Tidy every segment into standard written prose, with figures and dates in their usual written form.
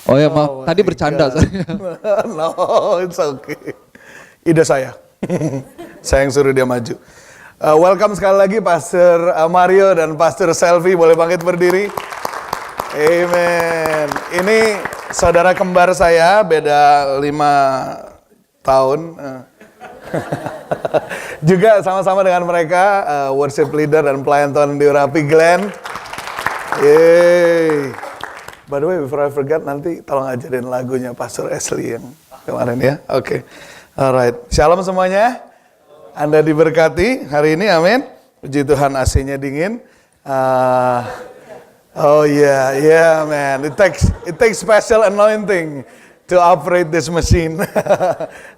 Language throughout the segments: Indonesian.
Oh ya maaf, tadi bercanda saya. No, it's okay. Ide saya. Saya yang suruh dia maju. Welcome sekali lagi Pastor Mario dan Pastor Selvi, boleh bangkit berdiri. Amen. Ini saudara kembar saya, beda 5 tahun. Juga sama-sama dengan mereka, worship leader dan pelayan Tuhan di Urapi, Glenn. Yeay. By the way, before I forget, nanti tolong ajarin lagunya Pastor Ashley yang kemarin ya. Oke. Alright. Shalom semuanya. Anda diberkati hari ini, amin. Puji Tuhan, AC-nya dingin. Oh yeah, man. It takes special anointing to operate this machine.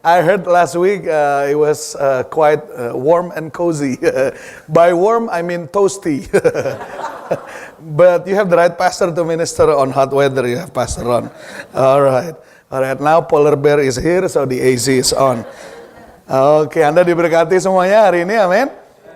I heard last week it was quite warm and cozy. By warm, I mean toasty. But you have the right pastor to minister on hot weather. You have Pastor Ron. All right. Now Polar Bear is here, so the AC is on. Oke, Anda diberkati semuanya hari ini, amin.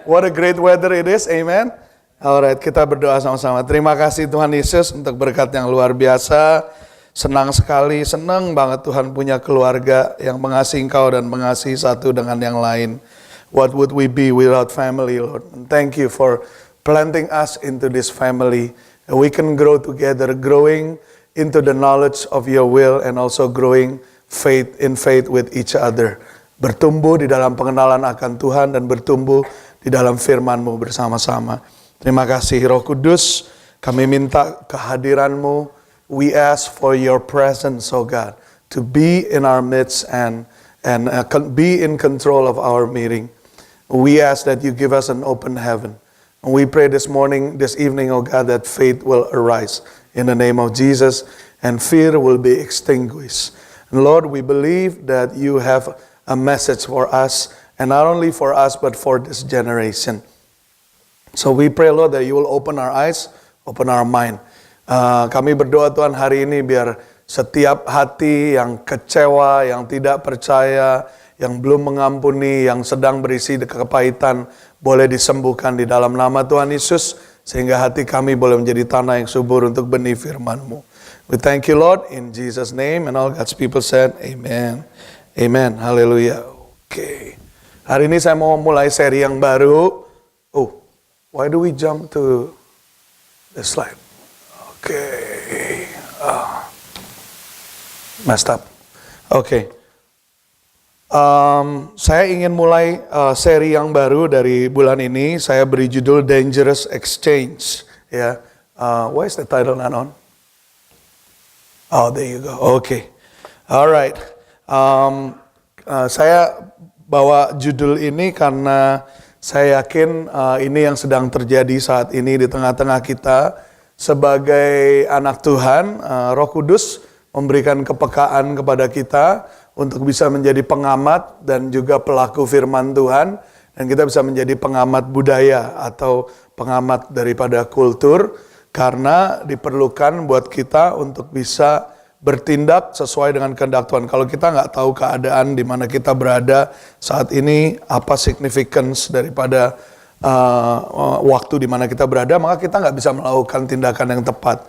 What a great weather it is, amen. Alright, kita berdoa sama-sama. Terima kasih Tuhan Yesus untuk berkat yang luar biasa. Senang sekali, senang banget Tuhan punya keluarga yang mengasihi Engkau dan mengasihi satu dengan yang lain. What would we be without family, Lord? And thank you for planting us into this family. And we can grow together, growing into the knowledge of your will and also growing in faith with each other. Bertumbuh di dalam pengenalan akan Tuhan dan bertumbuh di dalam firman-Mu bersama-sama. Terima kasih Roh Kudus, kami minta kehadiran-Mu. We ask for your presence, oh God, to be in our midst and be in control of our meeting. We ask that you give us an open heaven. And we pray this evening, oh God, that faith will arise in the name of Jesus and fear will be extinguished. And Lord, we believe that you have a message for us, and not only for us, but for this generation. So we pray, Lord, that you will open our eyes, open our mind. Kami berdoa Tuhan hari ini biar setiap hati yang kecewa, yang tidak percaya, yang belum mengampuni, yang sedang berisi kepahitan, boleh disembuhkan di dalam nama Tuhan Yesus, sehingga hati kami boleh menjadi tanah yang subur untuk benih firman-Mu. We thank you, Lord, in Jesus' name, and all God's people said, Amen. Amen. Haleluya. Oke. Hari ini saya mau mulai seri yang baru. Oh, why do we jump to the slide? Okay. Messed up. Okay. Saya ingin mulai seri yang baru dari bulan ini. Saya beri judul Dangerous Exchange. Ya. Why is the title not on? Oh, there you go. Okay. Alright. Saya bawa judul ini karena saya yakin ini yang sedang terjadi saat ini di tengah-tengah kita. Sebagai anak Tuhan, Roh Kudus memberikan kepekaan kepada kita untuk bisa menjadi pengamat dan juga pelaku firman Tuhan. Dan kita bisa menjadi pengamat budaya atau pengamat daripada kultur. Karena diperlukan buat kita untuk bisa bertindak sesuai dengan kehendak Tuhan. Kalau kita nggak tahu keadaan di mana kita berada saat ini, apa significance daripada waktu di mana kita berada, maka kita nggak bisa melakukan tindakan yang tepat.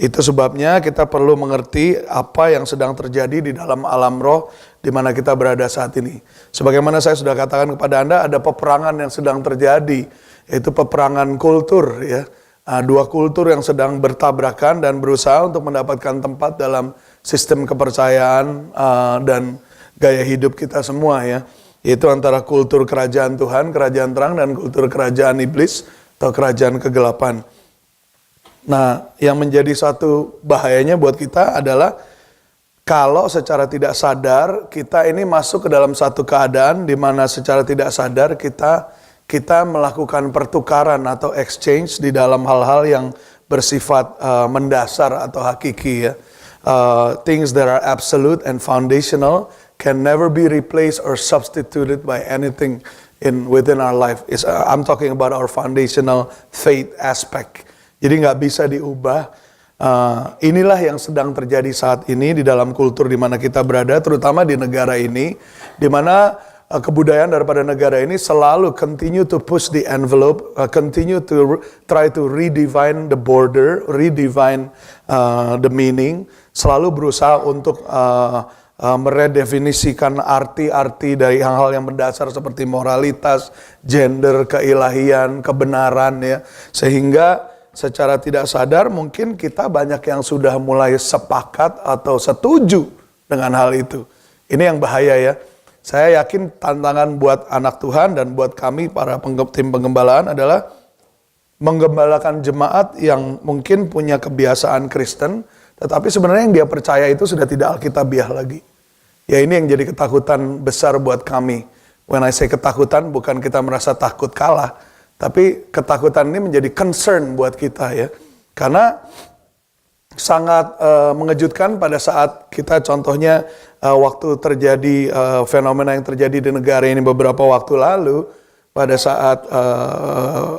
Itu sebabnya kita perlu mengerti apa yang sedang terjadi di dalam alam roh di mana kita berada saat ini. Sebagaimana saya sudah katakan kepada Anda, ada peperangan yang sedang terjadi, yaitu peperangan kultur, ya. Dua kultur yang sedang bertabrakan dan berusaha untuk mendapatkan tempat dalam sistem kepercayaan dan gaya hidup kita semua, ya. Yaitu antara kultur kerajaan Tuhan, kerajaan terang, dan kultur kerajaan iblis atau kerajaan kegelapan. Nah, yang menjadi satu bahayanya buat kita adalah kalau secara tidak sadar kita ini masuk ke dalam satu keadaan di mana secara tidak sadar kita melakukan pertukaran atau exchange di dalam hal-hal yang bersifat mendasar atau hakiki, ya. Things that are absolute and foundational can never be replaced or substituted by anything within our life. I'm talking about our foundational faith aspect. Jadi nggak bisa diubah. Inilah yang sedang terjadi saat ini di dalam kultur di mana kita berada, terutama di negara ini, di mana kebudayaan daripada negara ini selalu continue to push the envelope, continue to try to redefine the border, redefine the meaning, selalu berusaha untuk meredefinisikan arti-arti dari hal-hal yang mendasar seperti moralitas, gender, keilahian, kebenaran ya. Sehingga secara tidak sadar mungkin kita banyak yang sudah mulai sepakat atau setuju dengan hal itu. Ini yang bahaya ya. Saya yakin tantangan buat anak Tuhan dan buat kami para tim penggembalaan adalah menggembalakan jemaat yang mungkin punya kebiasaan Kristen, tetapi sebenarnya yang dia percaya itu sudah tidak alkitabiah lagi. Ya ini yang jadi ketakutan besar buat kami. When I say ketakutan, bukan kita merasa takut kalah, tapi ketakutan ini menjadi concern buat kita ya. Karena sangat mengejutkan pada saat kita contohnya waktu terjadi fenomena yang terjadi di negara ini beberapa waktu lalu, pada saat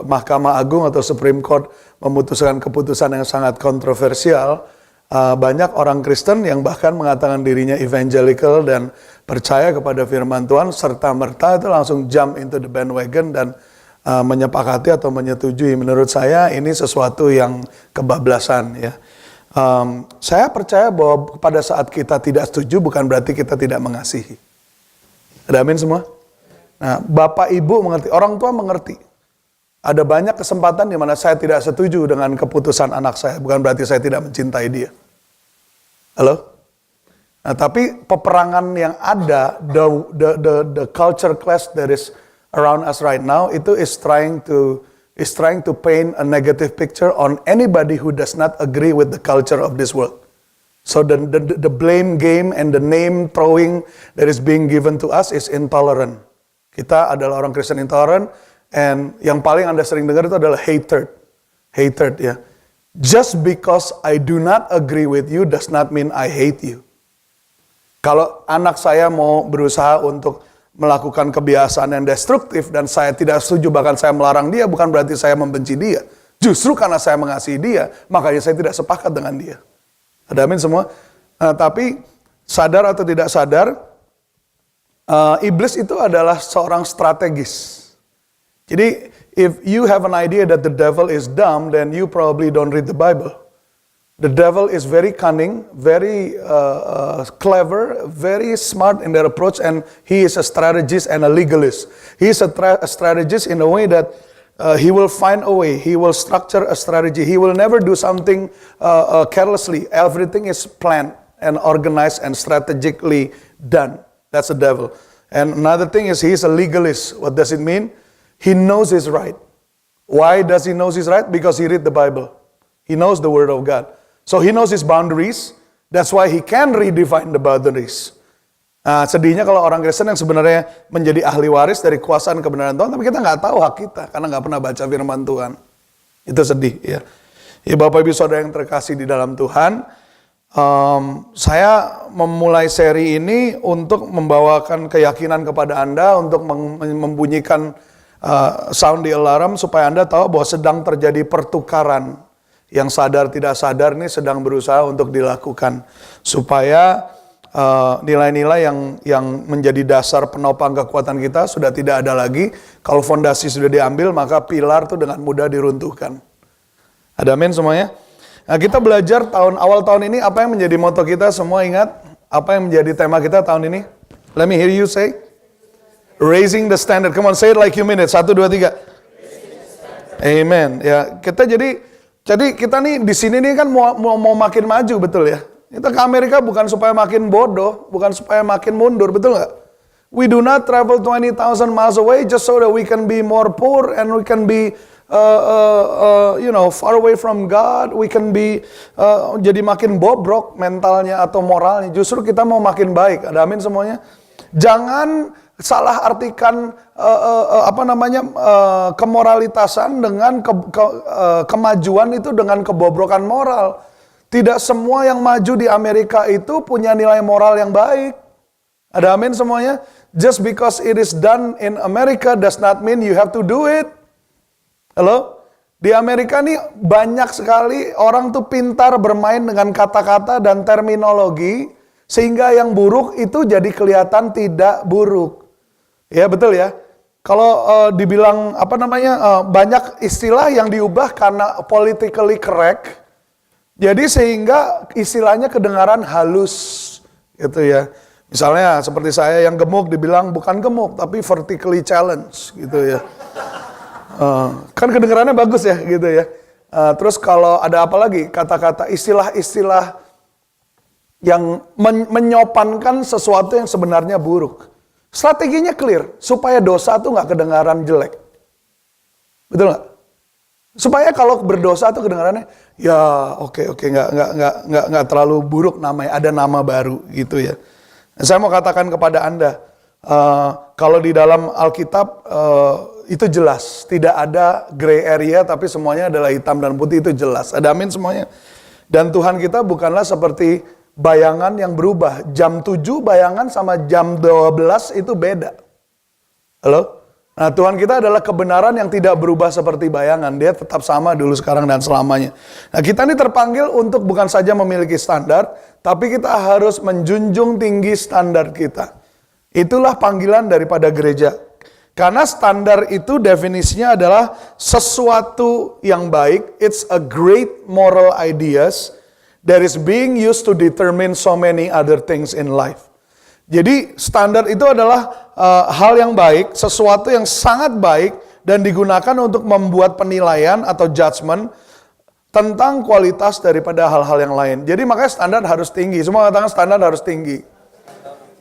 Mahkamah Agung atau Supreme Court memutuskan keputusan yang sangat kontroversial, banyak orang Kristen yang bahkan mengatakan dirinya evangelical dan percaya kepada firman Tuhan, serta-merta itu langsung jump into the bandwagon dan menyepakati atau menyetujui. Menurut saya ini sesuatu yang kebablasan ya. Saya percaya bahwa pada saat kita tidak setuju bukan berarti kita tidak mengasihi. Ada amin semua? Nah, Bapak Ibu mengerti, orang tua mengerti. Ada banyak kesempatan di mana saya tidak setuju dengan keputusan anak saya, bukan berarti saya tidak mencintai dia. Halo? Nah, tapi peperangan yang ada, the culture clash that is around us right now, itu is trying to paint a negative picture on anybody who does not agree with the culture of this world. So the blame game and the name throwing that is being given to us is intolerant. Kita adalah orang Kristen intolerant, and yang paling Anda sering dengar itu adalah hatred. Hatred ya. Just because I do not agree with you does not mean I hate you. Kalau anak saya mau berusaha untuk melakukan kebiasaan yang destruktif dan saya tidak setuju, bahkan saya melarang dia, bukan berarti saya membenci dia. Justru karena saya mengasihi dia, makanya saya tidak sepakat dengan dia. Ada amin semua? Tapi sadar atau tidak sadar, iblis itu adalah seorang strategis. Jadi if you have an idea that the devil is dumb, then you probably don't read the Bible. The devil is very cunning, very clever, very smart in their approach, and he is a strategist and a legalist. He is a strategist in a way that he will find a way, he will structure a strategy. He will never do something carelessly. Everything is planned and organized and strategically done. That's the devil. And another thing is he is a legalist. What does it mean? He knows he's right. Why does he know he's right? Because he read the Bible. He knows the Word of God. So he knows his boundaries. That's why he can redefine the boundaries. Nah, sedihnya kalau orang Kristen yang sebenarnya menjadi ahli waris dari kuasaan kebenaran Tuhan, tapi kita nggak tahu hak kita karena nggak pernah baca firman Tuhan. Itu sedih ya. Ya Bapak Ibu Saudara yang terkasih di dalam Tuhan, saya memulai seri ini untuk membawakan keyakinan kepada Anda, untuk membunyikan sound di alarm supaya Anda tahu bahwa sedang terjadi pertukaran. Yang sadar tidak sadar ini sedang berusaha untuk dilakukan supaya nilai-nilai yang menjadi dasar penopang kekuatan kita sudah tidak ada lagi. Kalau fondasi sudah diambil, maka pilar itu dengan mudah diruntuhkan. Ada amin semuanya? Nah, kita belajar awal tahun ini, apa yang menjadi moto kita semua ingat? Apa yang menjadi tema kita tahun ini? Let me hear you say. Raising the standard. Come on, say it like you mean it. 1, 2, 3. Amen. Ya, kita jadi kita nih di sini nih kan mau makin maju, betul ya? Kita ke Amerika bukan supaya makin bodoh, bukan supaya makin mundur, betul nggak? We do not travel 20,000 miles away just so that we can be more poor and we can be far away from God. We can be jadi makin bobrok mentalnya atau moralnya. Justru kita mau makin baik. Ada amin semuanya. Jangan salah artikan kemoralitasan dengan kemajuan itu dengan kebobrokan moral. Tidak semua yang maju di Amerika itu punya nilai moral yang baik. Ada amin semuanya? Just because it is done in America does not mean you have to do it. Halo? Di Amerika nih banyak sekali orang tuh pintar bermain dengan kata-kata dan terminologi sehingga yang buruk itu jadi kelihatan tidak buruk. Ya betul ya. Kalau dibilang banyak istilah yang diubah karena politically correct. Jadi sehingga istilahnya kedengaran halus gitu ya. Misalnya seperti saya yang gemuk dibilang bukan gemuk tapi vertically challenged gitu ya. Kan kedengarannya bagus ya gitu ya. Terus kalau ada apa lagi kata-kata istilah-istilah yang menyopankan sesuatu yang sebenarnya buruk. Strateginya clear supaya dosa tuh nggak kedengaran jelek. Betul nggak? Supaya kalau berdosa tuh kedengarannya ya oke nggak terlalu buruk namanya, ada nama baru gitu ya. Saya mau katakan kepada Anda, kalau di dalam Alkitab itu jelas, tidak ada gray area tapi semuanya adalah hitam dan putih, itu jelas. Ada amin semuanya. Dan Tuhan kita bukanlah seperti bayangan yang berubah. Jam 7 bayangan sama jam 12 itu beda. Halo? Nah Tuhan kita adalah kebenaran yang tidak berubah seperti bayangan. Dia tetap sama dulu, sekarang, dan selamanya. Nah kita ini terpanggil untuk bukan saja memiliki standar, tapi kita harus menjunjung tinggi standar kita. Itulah panggilan daripada gereja. Karena standar itu definisinya adalah sesuatu yang baik. It's a great moral ideas that is being used to determine so many other things in life. Jadi standar itu adalah hal yang baik, sesuatu yang sangat baik dan digunakan untuk membuat penilaian atau judgment tentang kualitas daripada hal-hal yang lain. Jadi makanya standar harus tinggi. Semua katakan standar harus tinggi.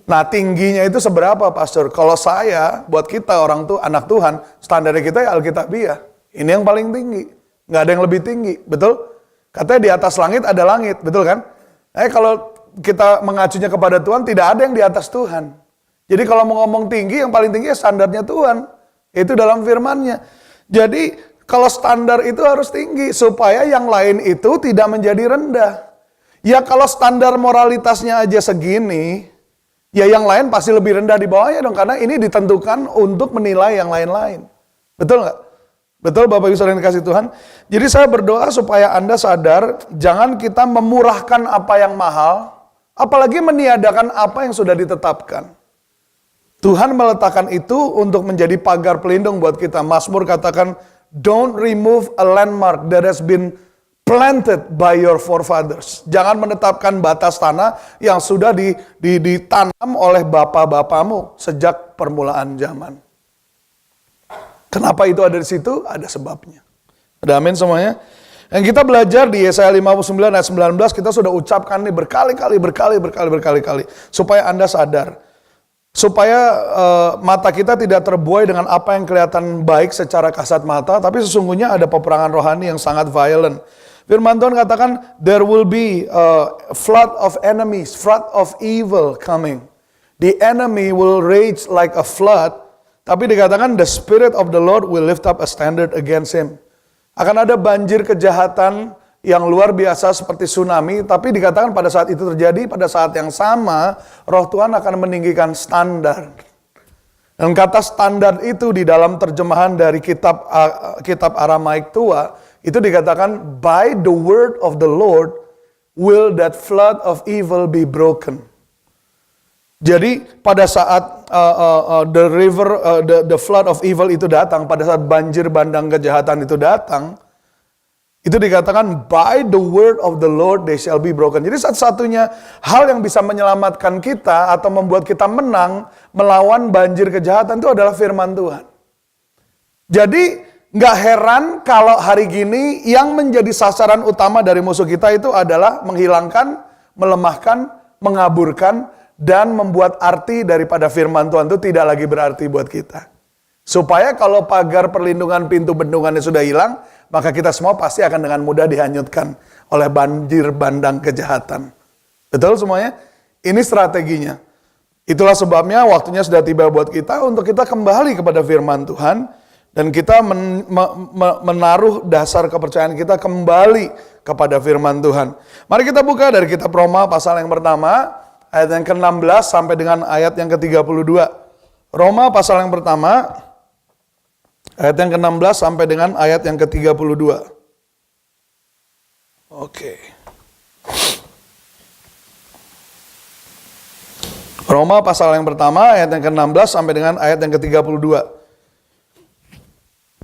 Nah tingginya itu seberapa pastor? Kalau saya, buat kita orang tuh anak Tuhan, standarnya kita ya Alkitabiah. Ini yang paling tinggi. Nggak ada yang lebih tinggi, betul? Katanya di atas langit ada langit, betul kan? Kalau kita mengacunya kepada Tuhan, tidak ada yang di atas Tuhan. Jadi kalau mau ngomong tinggi, yang paling tinggi ya standarnya Tuhan. Itu dalam firman-Nya. Jadi kalau standar itu harus tinggi, supaya yang lain itu tidak menjadi rendah. Ya kalau standar moralitasnya aja segini, ya yang lain pasti lebih rendah di bawahnya dong. Karena ini ditentukan untuk menilai yang lain-lain. Betul nggak? Betul Bapak Ibu Saudara yang dikasih Tuhan. Jadi saya berdoa supaya Anda sadar, jangan kita memurahkan apa yang mahal, apalagi meniadakan apa yang sudah ditetapkan. Tuhan meletakkan itu untuk menjadi pagar pelindung buat kita. Mazmur katakan, don't remove a landmark that has been planted by your forefathers. Jangan menetapkan batas tanah yang sudah ditanam oleh bapak-bapamu sejak permulaan zaman. Kenapa itu ada di situ? Ada sebabnya. Ada amin semuanya? Yang kita belajar di Yesaya 59 ayat 19, kita sudah ucapkan nih berkali-kali. Supaya Anda sadar. Supaya mata kita tidak terbuai dengan apa yang kelihatan baik secara kasat mata, tapi sesungguhnya ada peperangan rohani yang sangat violent. Firman Tuhan katakan, there will be a flood of enemies, flood of evil coming. The enemy will rage like a flood. Tapi dikatakan the spirit of the Lord will lift up a standard against him. Akan ada banjir kejahatan yang luar biasa seperti tsunami, tapi dikatakan pada saat itu terjadi, pada saat yang sama, Roh Tuhan akan meninggikan standar. Dan kata standar itu di dalam terjemahan dari kitab Aramaik tua, itu dikatakan by the word of the Lord will that flood of evil be broken. Jadi pada saat the flood of evil itu datang, pada saat banjir bandang kejahatan itu datang, itu dikatakan by the word of the Lord they shall be broken. Jadi satu-satunya hal yang bisa menyelamatkan kita atau membuat kita menang melawan banjir kejahatan itu adalah firman Tuhan. Jadi nggak heran kalau hari gini yang menjadi sasaran utama dari musuh kita itu adalah menghilangkan, melemahkan, mengaburkan, dan membuat arti daripada firman Tuhan itu tidak lagi berarti buat kita. Supaya kalau pagar perlindungan pintu bendungannya sudah hilang, maka kita semua pasti akan dengan mudah dihanyutkan oleh banjir bandang kejahatan. Betul semuanya? Ini strateginya. Itulah sebabnya waktunya sudah tiba buat kita untuk kita kembali kepada firman Tuhan. Dan kita menaruh dasar kepercayaan kita kembali kepada firman Tuhan. Mari kita buka dari kitab Roma pasal yang pertama, ayat yang ke-16 sampai dengan ayat yang ke-32. Roma pasal yang pertama, ayat yang ke-16 sampai dengan ayat yang ke-32. Oke. Roma pasal yang pertama ayat yang ke-16 sampai dengan ayat yang ke-32.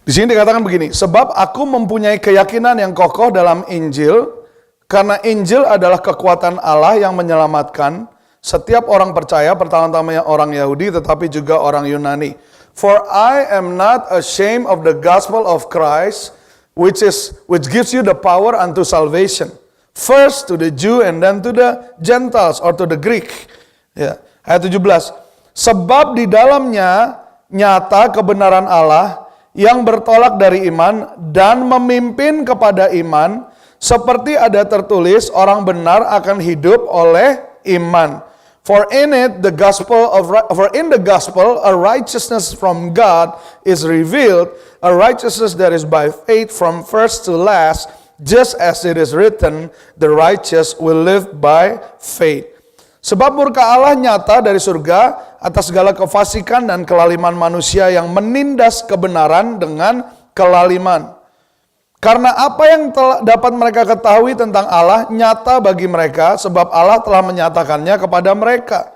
Di sini dikatakan begini, sebab aku mempunyai keyakinan yang kokoh dalam Injil, karena Injil adalah kekuatan Allah yang menyelamatkan setiap orang percaya, pertama-tama orang Yahudi tetapi juga orang Yunani. For I am not ashamed of the gospel of Christ, which gives you the power unto salvation. First to the Jew and then to the Gentiles or to the Greek. Ya, ayat 17. Sebab di dalamnya nyata kebenaran Allah yang bertolak dari iman dan memimpin kepada iman, seperti ada tertulis, orang benar akan hidup oleh iman. For in the gospel a righteousness from God is revealed, a righteousness that is by faith from first to last, just as it is written, the righteous will live by faith. Sebab murka Allah nyata dari surga atas segala kefasikan dan kelaliman manusia yang menindas kebenaran dengan kelaliman. Karena apa yang dapat mereka ketahui tentang Allah nyata bagi mereka, sebab Allah telah menyatakannya kepada mereka.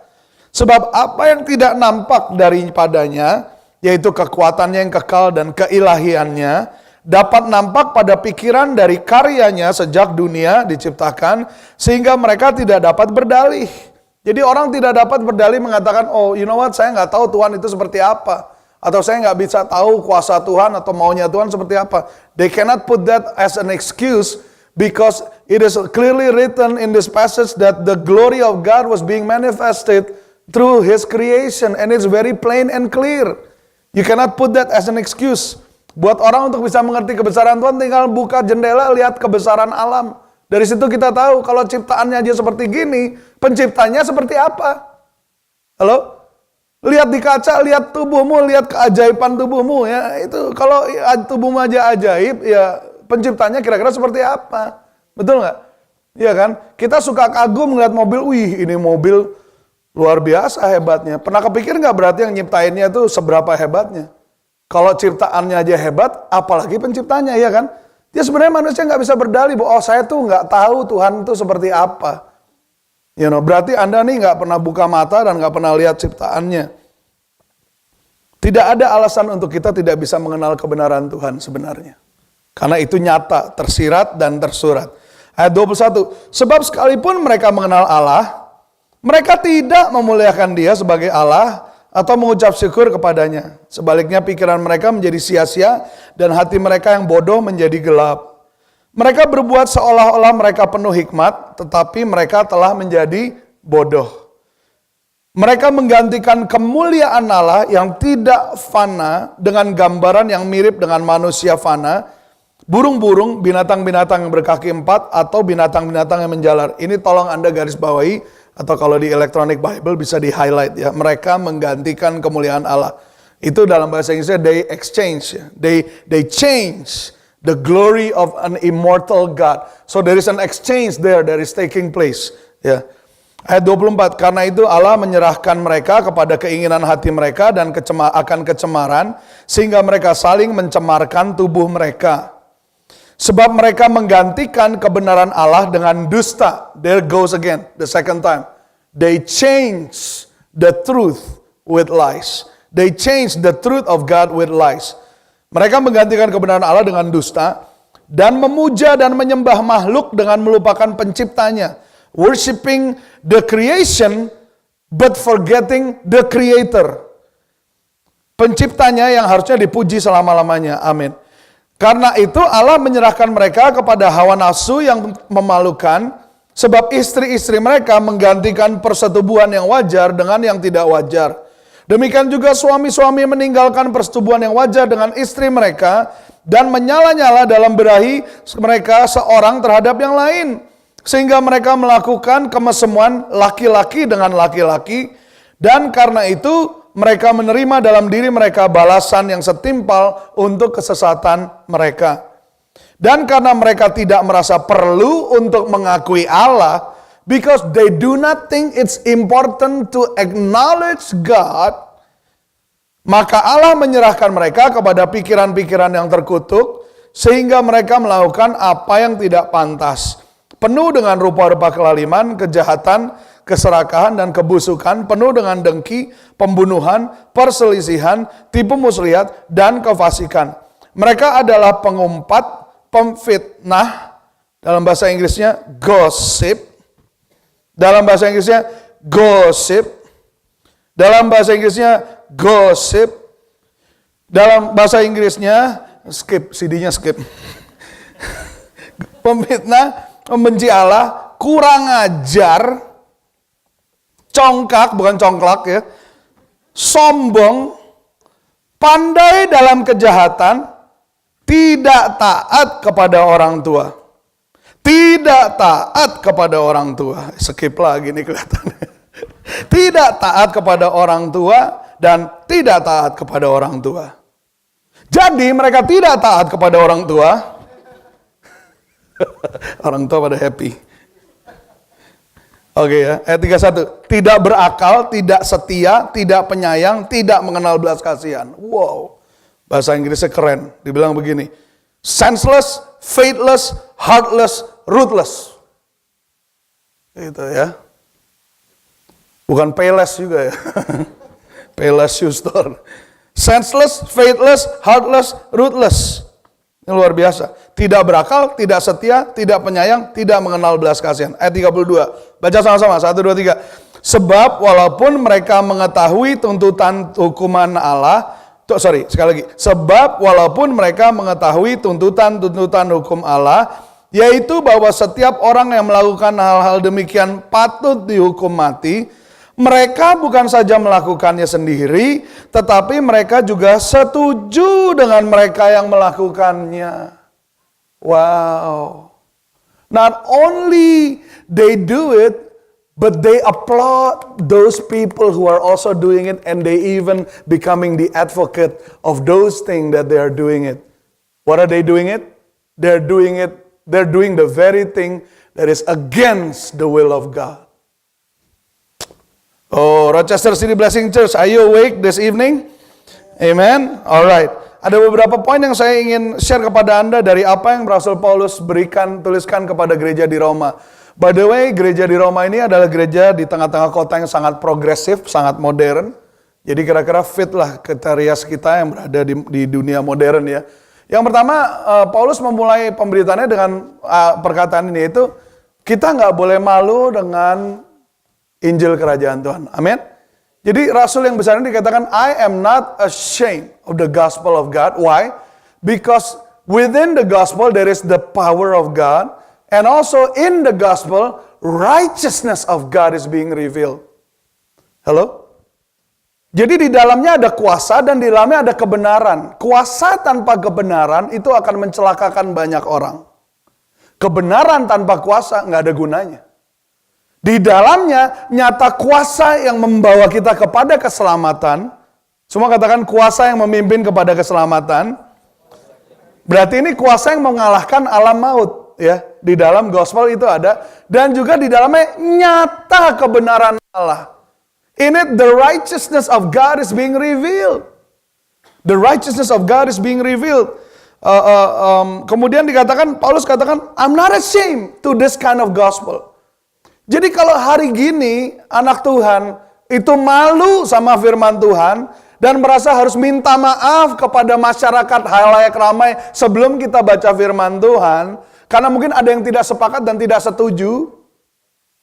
Sebab apa yang tidak nampak daripadanya, yaitu kekuatannya yang kekal dan keilahiannya, dapat nampak pada pikiran dari karyanya sejak dunia diciptakan, sehingga mereka tidak dapat berdalih. Jadi orang tidak dapat berdalih mengatakan, oh you know what, saya nggak tahu Tuhan itu seperti apa. Atau saya nggak bisa tahu kuasa Tuhan atau maunya Tuhan seperti apa. They cannot put that as an excuse because it is clearly written in this passage that the glory of God was being manifested through His creation, and it's very plain and clear. You cannot put that as an excuse. Buat orang untuk bisa mengerti kebesaran Tuhan, tinggal buka jendela, lihat kebesaran alam. Dari situ kita tahu kalau ciptaannya aja seperti gini, penciptanya seperti apa. Halo? Lihat di kaca, lihat tubuhmu, lihat keajaiban tubuhmu ya. Itu kalau tubuhmu aja ajaib, ya penciptanya kira-kira seperti apa? Betul nggak? Iya kan? Kita suka kagum ngeliat mobil, wih ini mobil luar biasa hebatnya. Pernah kepikir nggak berarti yang nyiptainnya itu seberapa hebatnya? Kalau ciptaannya aja hebat, apalagi penciptanya, ya kan? Dia sebenarnya manusia nggak bisa berdalih bahwa saya tuh nggak tahu Tuhan itu seperti apa. You know, berarti Anda nih nggak pernah buka mata dan nggak pernah lihat ciptaannya. Tidak ada alasan untuk kita tidak bisa mengenal kebenaran Tuhan sebenarnya. Karena itu nyata, tersirat dan tersurat. Ayat 21, sebab sekalipun mereka mengenal Allah, mereka tidak memuliakan Dia sebagai Allah atau mengucap syukur kepadanya. Sebaliknya pikiran mereka menjadi sia-sia dan hati mereka yang bodoh menjadi gelap. Mereka berbuat seolah-olah mereka penuh hikmat, tetapi mereka telah menjadi bodoh. Mereka menggantikan kemuliaan Allah yang tidak fana dengan gambaran yang mirip dengan manusia fana, burung-burung, binatang-binatang yang berkaki empat, atau binatang-binatang yang menjalar. Ini tolong Anda garis bawahi, atau kalau di Electronic Bible bisa di highlight ya. Mereka menggantikan kemuliaan Allah. Itu dalam bahasa Inggrisnya they exchange, they change the glory of an immortal God. So there is an exchange there that is taking place. Ya. Ayat 24, karena itu Allah menyerahkan mereka kepada keinginan hati mereka dan akan kecemaran, sehingga mereka saling mencemarkan tubuh mereka. Sebab mereka menggantikan kebenaran Allah dengan dusta. There goes again, the second time. They change the truth with lies. They change the truth of God with lies. Mereka menggantikan kebenaran Allah dengan dusta dan memuja dan menyembah makhluk dengan melupakan penciptanya. Worshipping the creation but forgetting the creator. Penciptanya yang harusnya dipuji selama-lamanya. Amin. Karena itu Allah menyerahkan mereka kepada hawa nafsu yang memalukan, sebab istri-istri mereka menggantikan persetubuhan yang wajar dengan yang tidak wajar. Demikian juga suami-suami meninggalkan persetubuhan yang wajar dengan istri mereka dan menyala-nyala dalam birahi mereka seorang terhadap yang lain. Sehingga mereka melakukan kemesemuan laki-laki dengan laki-laki, dan karena itu mereka menerima dalam diri mereka balasan yang setimpal untuk kesesatan mereka. Dan karena mereka tidak merasa perlu untuk mengakui Allah, because they do not think it's important to acknowledge God, maka Allah menyerahkan mereka kepada pikiran-pikiran yang terkutuk, sehingga mereka melakukan apa yang tidak pantas. Penuh dengan rupa-rupa kelaliman, kejahatan, keserakahan dan kebusukan, penuh dengan dengki, pembunuhan, perselisihan, tipu muslihat, dan kefasikan. Mereka adalah pengumpat, pemfitnah, dalam bahasa Inggrisnya gossip, dalam bahasa Inggrisnya gossip, dalam bahasa Inggrisnya gossip, dalam bahasa Inggrisnya skip, CD-nya skip. Pemfitnah, membenci Allah, kurang ajar, congkak, bukan congklak ya, sombong, pandai dalam kejahatan, tidak taat kepada orang tua. Tidak taat kepada orang tua. Skip lagi nih kelihatannya. Tidak taat kepada orang tua dan tidak taat kepada orang tua. Jadi mereka tidak taat kepada orang tua. Orang tua pada happy. Oke ya, ayat 31. Tidak berakal, tidak setia, tidak penyayang, tidak mengenal belas kasihan. Wow. Bahasa Inggrisnya keren. Dibilang begini. Senseless, faithless, heartless, ruthless. Itu ya. Bukan payless juga ya. Payless shoe store. Senseless, faithless, heartless, ruthless. Ini luar biasa. Tidak berakal, tidak setia, tidak penyayang, tidak mengenal belas kasihan. Ayat 32. Baca sama-sama. 1, 2, 3. Sebab walaupun mereka mengetahui tuntutan hukuman Allah, sekali lagi. Sebab walaupun mereka mengetahui tuntutan hukum Allah, yaitu bahwa setiap orang yang melakukan hal-hal demikian patut dihukum mati, mereka bukan saja melakukannya sendiri, tetapi mereka juga setuju dengan mereka yang melakukannya. Wow. Not only they do it, but they applaud those people who are also doing it, and they even becoming the advocate of those things that they are doing it. What are they doing it? They're doing the very thing that is against the will of God. Oh, Rochester City Blessing Church, are you awake this evening? Amen. Alright. Ada beberapa poin yang saya ingin share kepada Anda dari apa yang Rasul Paulus tuliskan kepada gereja di Roma. By the way, gereja di Roma ini adalah gereja di tengah-tengah kota yang sangat progresif, sangat modern. Jadi kira-kira fit lah kriteria kita yang berada di dunia modern ya. Yang pertama, Paulus memulai pemberitaannya dengan perkataan ini, yaitu kita nggak boleh malu dengan Injil Kerajaan Tuhan. Amin. Jadi Rasul yang besar ini dikatakan, I am not ashamed of the gospel of God. Why? Because within the gospel there is the power of God. And also in the gospel, righteousness of God is being revealed. Hello? Jadi di dalamnya ada kuasa dan di dalamnya ada kebenaran. Kuasa tanpa kebenaran itu akan mencelakakan banyak orang. Kebenaran tanpa kuasa nggak ada gunanya. Di dalamnya nyata kuasa yang membawa kita kepada keselamatan. Semua katakan kuasa yang memimpin kepada keselamatan. Berarti ini kuasa yang mengalahkan alam maut. Ya, di dalam gospel itu ada, dan juga di dalamnya nyata kebenaran Allah. In it the righteousness of God is being revealed. The righteousness of God is being revealed. Kemudian dikatakan, Paulus katakan, I'm not ashamed to this kind of gospel. Jadi kalau hari gini anak Tuhan itu malu sama firman Tuhan dan merasa harus minta maaf kepada masyarakat halayak ramai sebelum kita baca firman Tuhan, karena mungkin ada yang tidak sepakat dan tidak setuju,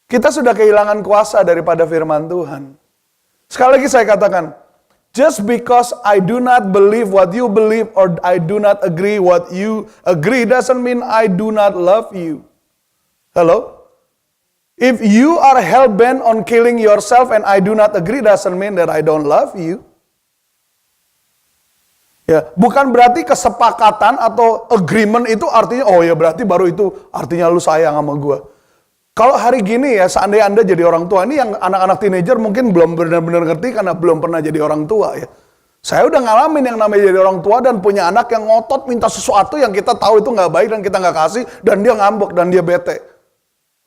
kita sudah kehilangan kuasa daripada firman Tuhan. Sekali lagi saya katakan, just because I do not believe what you believe or I do not agree what you agree doesn't mean I do not love you. Hello? If you are hell-bent on killing yourself and I do not agree doesn't mean that I don't love you. Ya, bukan berarti kesepakatan atau agreement itu artinya, oh ya berarti baru itu artinya lu sayang sama gue. Kalau hari gini ya, seandainya Anda jadi orang tua, ini yang anak-anak teenager mungkin belum benar-benar ngerti karena belum pernah jadi orang tua ya. Saya udah ngalamin yang namanya jadi orang tua dan punya anak yang ngotot minta sesuatu yang kita tahu itu nggak baik dan kita nggak kasih, dan dia ngambek dan dia bete.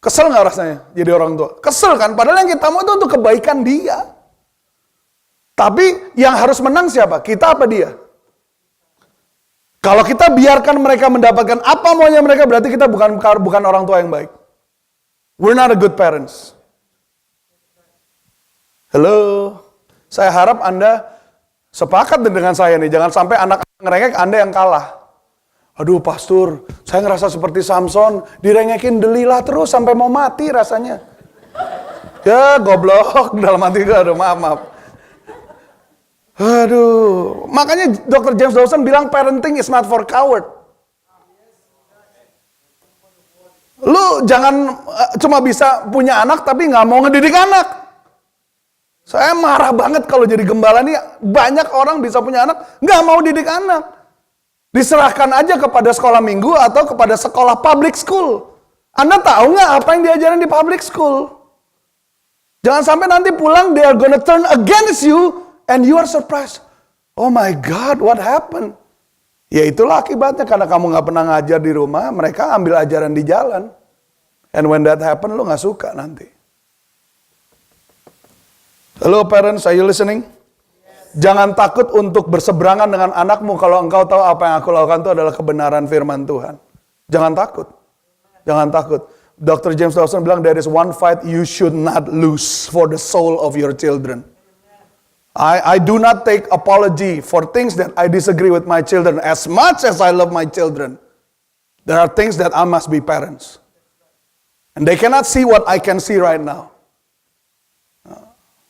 Kesel nggak rasanya jadi orang tua? Kesel kan, padahal yang kita mau itu untuk kebaikan dia. Tapi yang harus menang siapa? Kita apa dia? Kalau kita biarkan mereka mendapatkan apa maunya mereka, berarti kita bukan orang tua yang baik. We're not a good parents. Halo, saya harap Anda sepakat dengan saya nih, jangan sampai anak ngerengek Anda yang kalah. Aduh pastor, saya ngerasa seperti Samson, direngekin Delilah terus sampai mau mati rasanya. Ya goblok, dalam hati gue, aduh maaf. Aduh, makanya Dr. James Dawson bilang parenting is not for coward. Lu jangan cuma bisa punya anak tapi nggak mau ngedidik anak. Saya marah banget kalau jadi gembala nih, banyak orang bisa punya anak, nggak mau didik anak. Diserahkan aja kepada sekolah minggu atau kepada sekolah public school. Anda tahu nggak apa yang diajarin di public school? Jangan sampai nanti pulang, they are gonna turn against you, and you are surprised. Oh my God, what happened? Ya itulah akibatnya, karena kamu nggak pernah ngajar di rumah, mereka ambil ajaran di jalan. And when that happen, lu nggak suka nanti. Hello parents, are you listening? Jangan takut untuk berseberangan dengan anakmu kalau engkau tahu apa yang aku lakukan itu adalah kebenaran firman Tuhan. Jangan takut. Jangan takut. Dr. James Dawson bilang, there is one fight you should not lose for the soul of your children. I do not take apology for things that I disagree with my children. As much as I love my children, there are things that I must be parents. And they cannot see what I can see right now.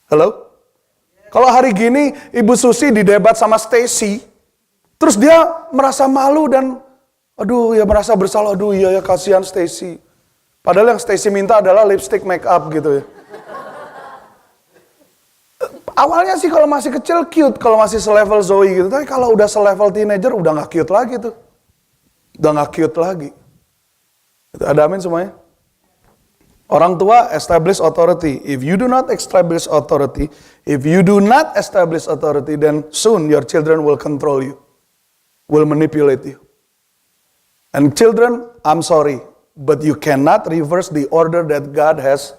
Hello? Kalau hari gini Ibu Susi didebat sama Stacy, terus dia merasa malu dan aduh ya merasa bersalah, aduh iya ya kasihan Stacy. Padahal yang Stacy minta adalah lipstick make up gitu ya. Awalnya sih kalau masih kecil cute, kalau masih selevel Zoe gitu, tapi kalau udah selevel teenager udah nggak cute lagi tuh. Udah nggak cute lagi. Ada amin semuanya? Orang tua establish authority. If you do not establish authority, then soon your children will control you, will manipulate you. And children, I'm sorry, but you cannot reverse the order that God has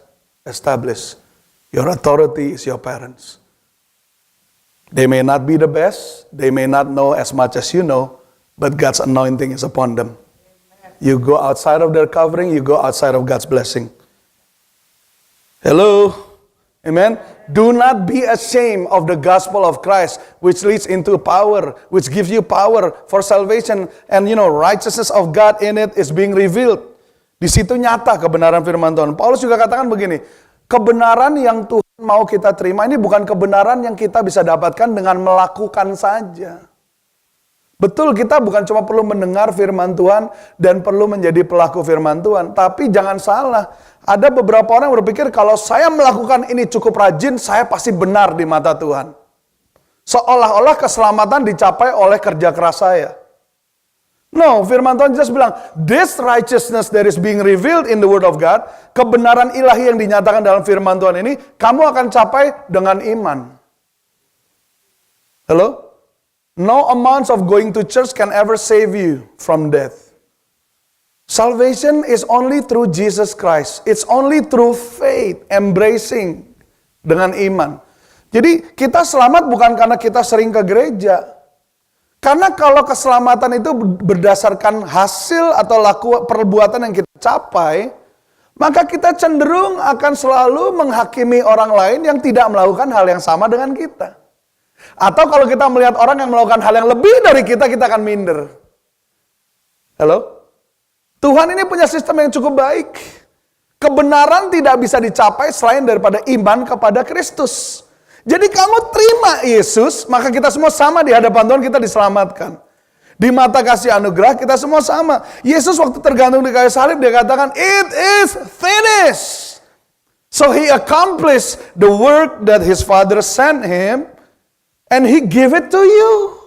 established. Your authority is your parents. They may not be the best, they may not know as much as you know, but God's anointing is upon them. You go outside of their covering, you go outside of God's blessing. Hello, amen. Do not be ashamed of the gospel of Christ, which leads into power, which gives you power for salvation, and righteousness of God in it is being revealed. Di situ nyata kebenaran firman Tuhan. Paulus juga katakan begini, kebenaran yang Tuhan mau kita terima ini bukan kebenaran yang kita bisa dapatkan dengan melakukan saja. Betul, kita bukan cuma perlu mendengar firman Tuhan dan perlu menjadi pelaku firman Tuhan, tapi jangan salah. Ada beberapa orang berpikir kalau saya melakukan ini cukup rajin, saya pasti benar di mata Tuhan. Seolah-olah keselamatan dicapai oleh kerja keras saya. No, firman Tuhan jelas bilang, this righteousness that is being revealed in the word of God, kebenaran ilahi yang dinyatakan dalam firman Tuhan ini, kamu akan capai dengan iman. Hello? No amounts of going to church can ever save you from death. Salvation is only through Jesus Christ. It's only through faith, embracing dengan iman. Jadi kita selamat bukan karena kita sering ke gereja. Karena kalau keselamatan itu berdasarkan hasil atau perbuatan yang kita capai, maka kita cenderung akan selalu menghakimi orang lain yang tidak melakukan hal yang sama dengan kita. Atau kalau kita melihat orang yang melakukan hal yang lebih dari kita akan minder. Halo? Tuhan ini punya sistem yang cukup baik. Kebenaran tidak bisa dicapai selain daripada iman kepada Kristus. Jadi kamu terima Yesus, maka kita semua sama di hadapan Tuhan, kita diselamatkan. Di mata kasih anugerah kita semua sama. Yesus waktu tergantung di kayu salib dia katakan, it is finished. So he accomplished the work that his Father sent him, and he give it to you.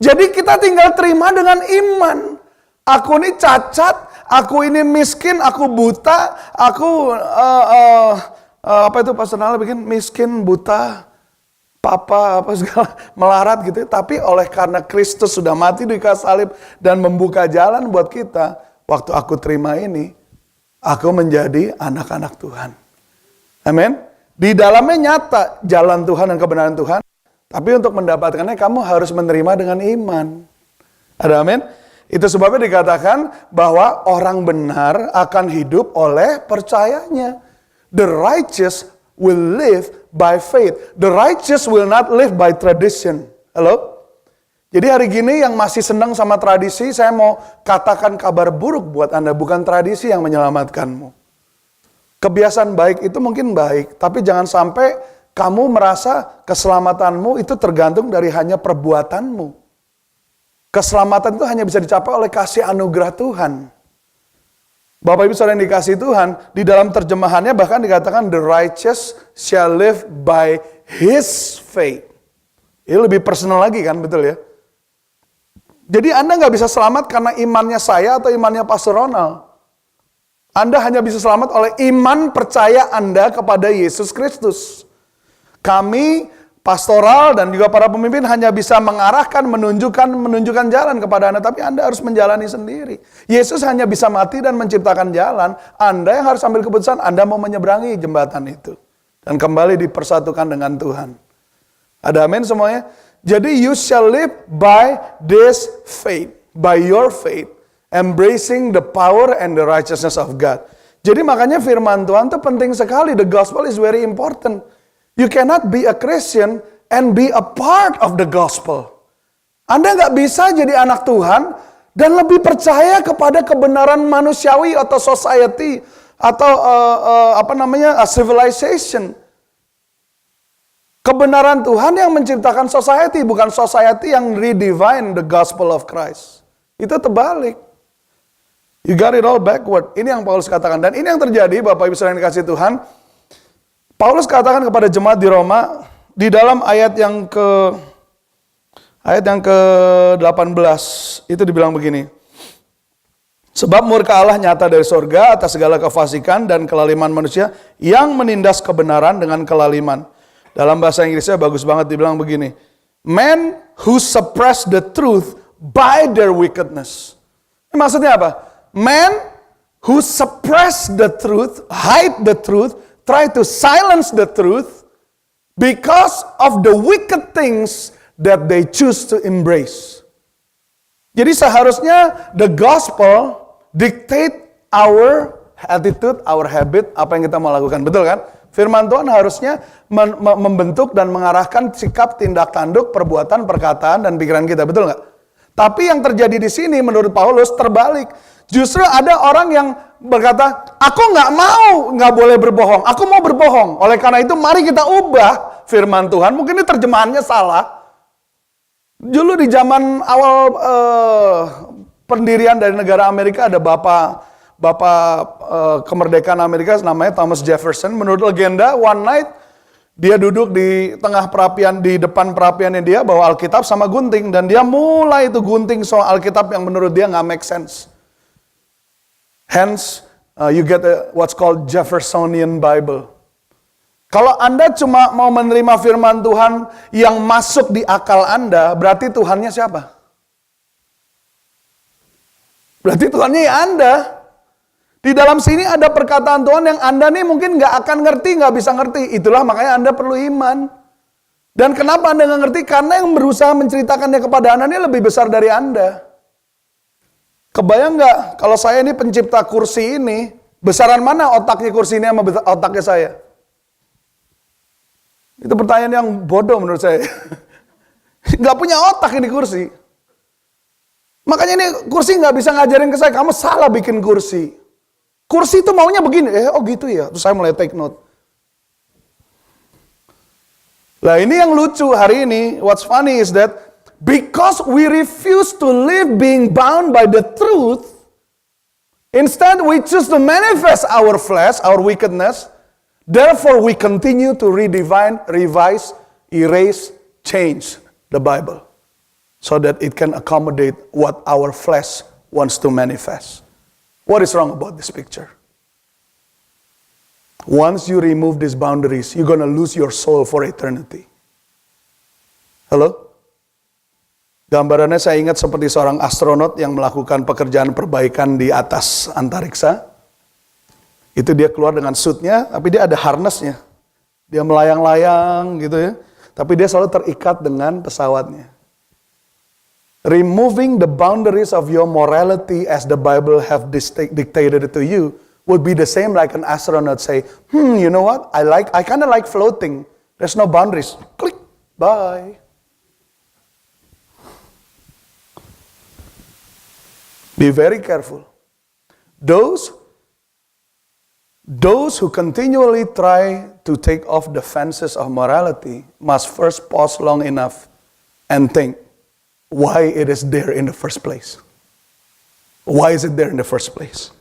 Jadi kita tinggal terima dengan iman. Aku ini cacat, aku ini miskin, aku buta, aku apa itu personalnya bikin miskin, buta, papa, apa segala melarat gitu. Tapi oleh karena Kristus sudah mati di kayu salib dan membuka jalan buat kita, waktu aku terima ini, aku menjadi anak-anak Tuhan. Amin. Di dalamnya nyata jalan Tuhan dan kebenaran Tuhan. Tapi untuk mendapatkannya kamu harus menerima dengan iman. Ada amin? Itu sebabnya dikatakan bahwa orang benar akan hidup oleh percayanya. The righteous will live by faith. The righteous will not live by tradition. Halo? Jadi hari gini yang masih senang sama tradisi, saya mau katakan kabar buruk buat Anda. Bukan tradisi yang menyelamatkanmu. Kebiasaan baik itu mungkin baik, tapi jangan sampai kamu merasa keselamatanmu itu tergantung dari hanya perbuatanmu. Keselamatan itu hanya bisa dicapai oleh kasih anugerah Tuhan. Bapak Ibu Saudara yang dikasihi Tuhan, di dalam terjemahannya bahkan dikatakan the righteous shall live by his faith. Ini lebih personal lagi kan, betul ya? Jadi Anda nggak bisa selamat karena imannya saya atau imannya Pastor Ronald. Anda hanya bisa selamat oleh iman percaya Anda kepada Yesus Kristus. Kami pastoral dan juga para pemimpin hanya bisa mengarahkan, menunjukkan jalan kepada Anda, tapi Anda harus menjalani sendiri. Yesus hanya bisa mati dan menciptakan jalan. Anda yang harus ambil keputusan, Anda mau menyeberangi jembatan itu dan kembali dipersatukan dengan Tuhan. Ada amin semuanya? Jadi you shall live by this faith, by your faith, embracing the power and the righteousness of God. Jadi makanya firman Tuhan itu penting sekali. The gospel is very important. You cannot be a Christian and be a part of the gospel. Anda nggak bisa jadi anak Tuhan dan lebih percaya kepada kebenaran manusiawi atau society atau civilization. Kebenaran Tuhan yang menciptakan society, bukan society yang redefine the gospel of Christ. Itu terbalik. You got it all backward. Ini yang Paulus katakan. Dan ini yang terjadi, Bapak Ibu Saudara yang dikasihi Tuhan. Paulus katakan kepada jemaat di Roma, di dalam ayat yang ke-18, itu dibilang begini. Sebab murka Allah nyata dari sorga atas segala kefasikan dan kelaliman manusia yang menindas kebenaran dengan kelaliman. Dalam bahasa Inggrisnya bagus banget dibilang begini. Men who suppress the truth by their wickedness. Ini maksudnya apa? Men who suppress the truth, hide the truth, try to silence the truth because of the wicked things that they choose to embrace. Jadi seharusnya the gospel dictate our attitude, our habit, apa yang kita mau lakukan. Betul kan? Firman Tuhan harusnya membentuk dan mengarahkan sikap, tindak tanduk, perbuatan, perkataan, dan pikiran kita. Betul nggak? Tapi yang terjadi di sini menurut Paulus terbalik. Justru ada orang yang berkata, aku nggak boleh berbohong. Aku mau berbohong. Oleh karena itu mari kita ubah firman Tuhan. Mungkin ini terjemahannya salah. Dulu di zaman awal pendirian dari negara Amerika ada bapak kemerdekaan Amerika namanya Thomas Jefferson. Menurut legenda, one night dia duduk di tengah perapian, di depan perapiannya dia bawa Alkitab sama gunting. Dan dia mulai itu gunting soal Alkitab yang menurut dia nggak make sense. Hence, you get what's called Jeffersonian Bible. Kalau Anda cuma mau menerima firman Tuhan yang masuk di akal Anda, berarti Tuhannya siapa? Berarti Tuhannya ya Anda. Di dalam sini ada perkataan Tuhan yang Anda nih mungkin nggak akan ngerti, nggak bisa ngerti. Itulah makanya Anda perlu iman. Dan kenapa Anda nggak ngerti? Karena yang berusaha menceritakannya kepada Anda ini lebih besar dari Anda. Kebayang nggak kalau saya ini pencipta kursi ini, besaran mana otaknya kursi ini sama otaknya saya? Itu pertanyaan yang bodoh menurut saya. Nggak punya otak ini kursi. Makanya ini kursi nggak bisa ngajarin ke saya, kamu salah bikin kursi. Kursi itu maunya begini, oh gitu ya. Terus saya mulai take note. Lah ini yang lucu hari ini, what's funny is that because we refuse to live being bound by the truth, instead we choose to manifest our flesh, our wickedness, therefore we continue to redefine, revise, erase, change the Bible so that it can accommodate what our flesh wants to manifest. What is wrong about this picture? Once you remove these boundaries, you're going to lose your soul for eternity. Hello? Gambarannya saya ingat seperti seorang astronot yang melakukan pekerjaan perbaikan di atas antariksa. Itu dia keluar dengan suitnya, tapi dia ada harnessnya. Dia melayang-layang gitu ya. Tapi dia selalu terikat dengan pesawatnya. Removing the boundaries of your morality as the Bible have dictated it to you would be the same like an astronaut say, you know what? I kind of like floating. There's no boundaries. Click, bye. Be very careful. Those who continually try to take off the fences of morality must first pause long enough and think why it is there in the first place. Why is it there in the first place?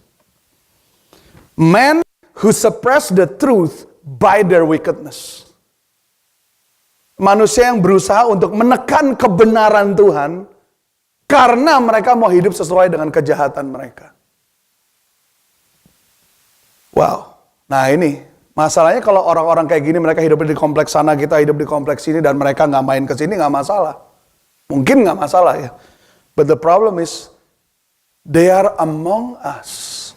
Men who suppress the truth by their wickedness. Manusia yang berusaha untuk menekan kebenaran Tuhan karena mereka mau hidup sesuai dengan kejahatan mereka. Wow. Nah ini, masalahnya kalau orang-orang kayak gini mereka hidup di kompleks sana, kita hidup di kompleks sini dan mereka nggak main ke sini nggak masalah. Mungkin nggak masalah ya. But the problem is, they are among us.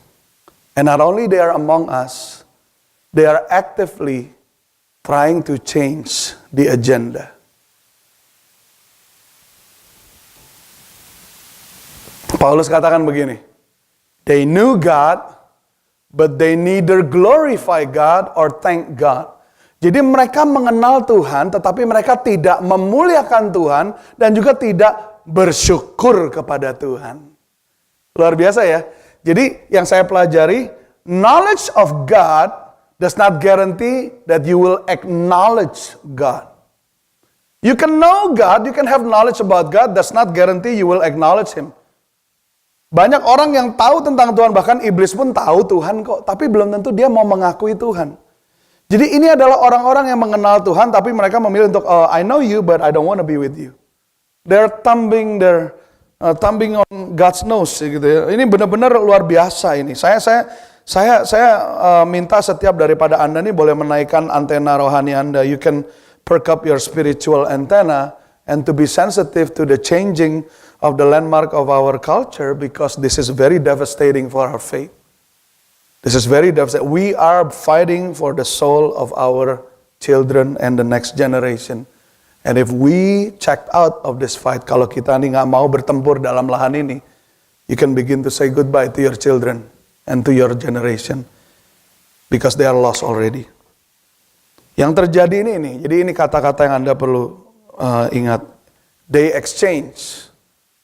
And not only they are among us, they are actively trying to change the agenda. Paulus katakan begini, they knew God, but they neither glorify God or thank God. Jadi mereka mengenal Tuhan, tetapi mereka tidak memuliakan Tuhan dan juga tidak bersyukur kepada Tuhan. Luar biasa ya. Jadi yang saya pelajari, knowledge of God does not guarantee that you will acknowledge God. You can know God, you can have knowledge about God, does not guarantee you will acknowledge Him. Banyak orang yang tahu tentang Tuhan, bahkan iblis pun tahu Tuhan kok, tapi belum tentu dia mau mengakui Tuhan. Jadi ini adalah orang-orang yang mengenal Tuhan, tapi mereka memilih untuk, I know you, but I don't want to be with you. They're thumbing on God's nose, gitu ya. Ini benar-benar luar biasa ini. Saya minta setiap daripada Anda ini boleh menaikkan antena rohani Anda. You can perk up your spiritual antenna and to be sensitive to the changing of the landmark of our culture, because this is very devastating for our faith. This is very devastating. We are fighting for the soul of our children and the next generation. And if we check out of this fight, kalau kita ini nggak mau bertempur dalam lahan ini, you can begin to say goodbye to your children and to your generation, because they are lost already. Yang terjadi ini, jadi ini kata-kata yang Anda perlu ingat. They exchange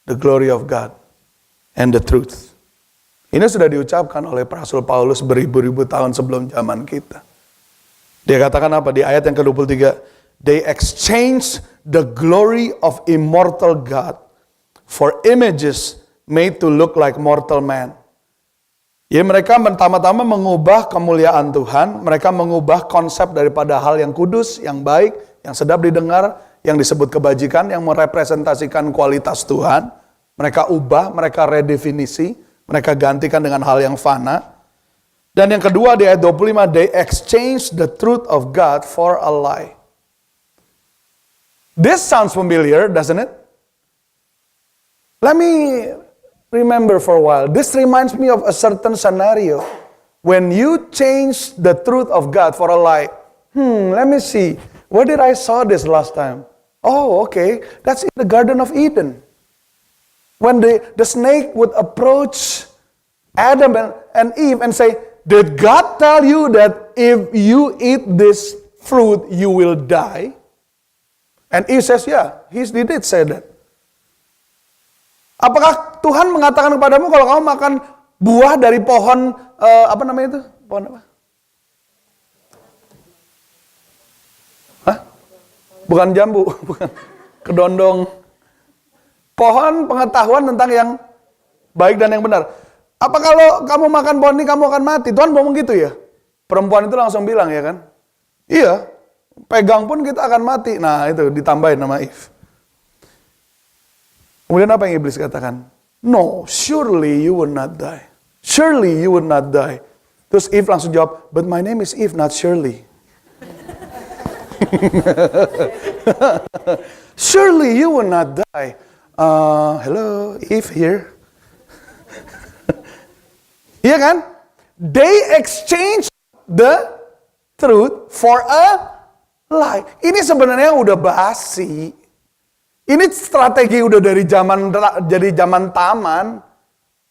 the glory of God and the truth. Ini sudah diucapkan oleh Rasul Paulus beribu-ribu tahun sebelum zaman kita. Dia katakan apa di ayat yang ke-23? They exchange the glory of immortal God for images made to look like mortal man. Ya, mereka pertama-tama mengubah kemuliaan Tuhan, mereka mengubah konsep daripada hal yang kudus, yang baik, yang sedap didengar, yang disebut kebajikan, yang merepresentasikan kualitas Tuhan. Mereka ubah, mereka redefinisi, mereka gantikan dengan hal yang fana. Dan yang kedua di ayat 25, they exchange the truth of God for a lie. This sounds familiar, doesn't it? Let me remember for a while. This reminds me of a certain scenario. When you change the truth of God for a lie. Let me see. Where did I saw this last time? Oh, okay. That's in the Garden of Eden. When the snake would approach Adam and Eve and say, did God tell you that if you eat this fruit, you will die? And Eve says, yeah, he did say that. Apakah Tuhan mengatakan kepadamu kalau kamu makan buah dari pohon, apa namanya itu? Pohon apa? Hah? Bukan jambu, bukan. Kedondong. Pohon pengetahuan tentang yang baik dan yang benar. Apa kalau kamu makan pohon ini kamu akan mati? Tuhan ngomong gitu ya? Perempuan itu langsung bilang ya kan? Iya, pegang pun kita akan mati. Nah itu ditambahin nama Eve. Kemudian apa yang iblis katakan? No, surely you will not die. Surely you will not die. Terus Eve langsung jawab, but my name is Eve, not Shirley. Surely you will not die. Hello, Eve here. Iya kan? They exchange the truth for a lie. Ini sebenarnya udah basi. Ini strategi udah dari zaman taman.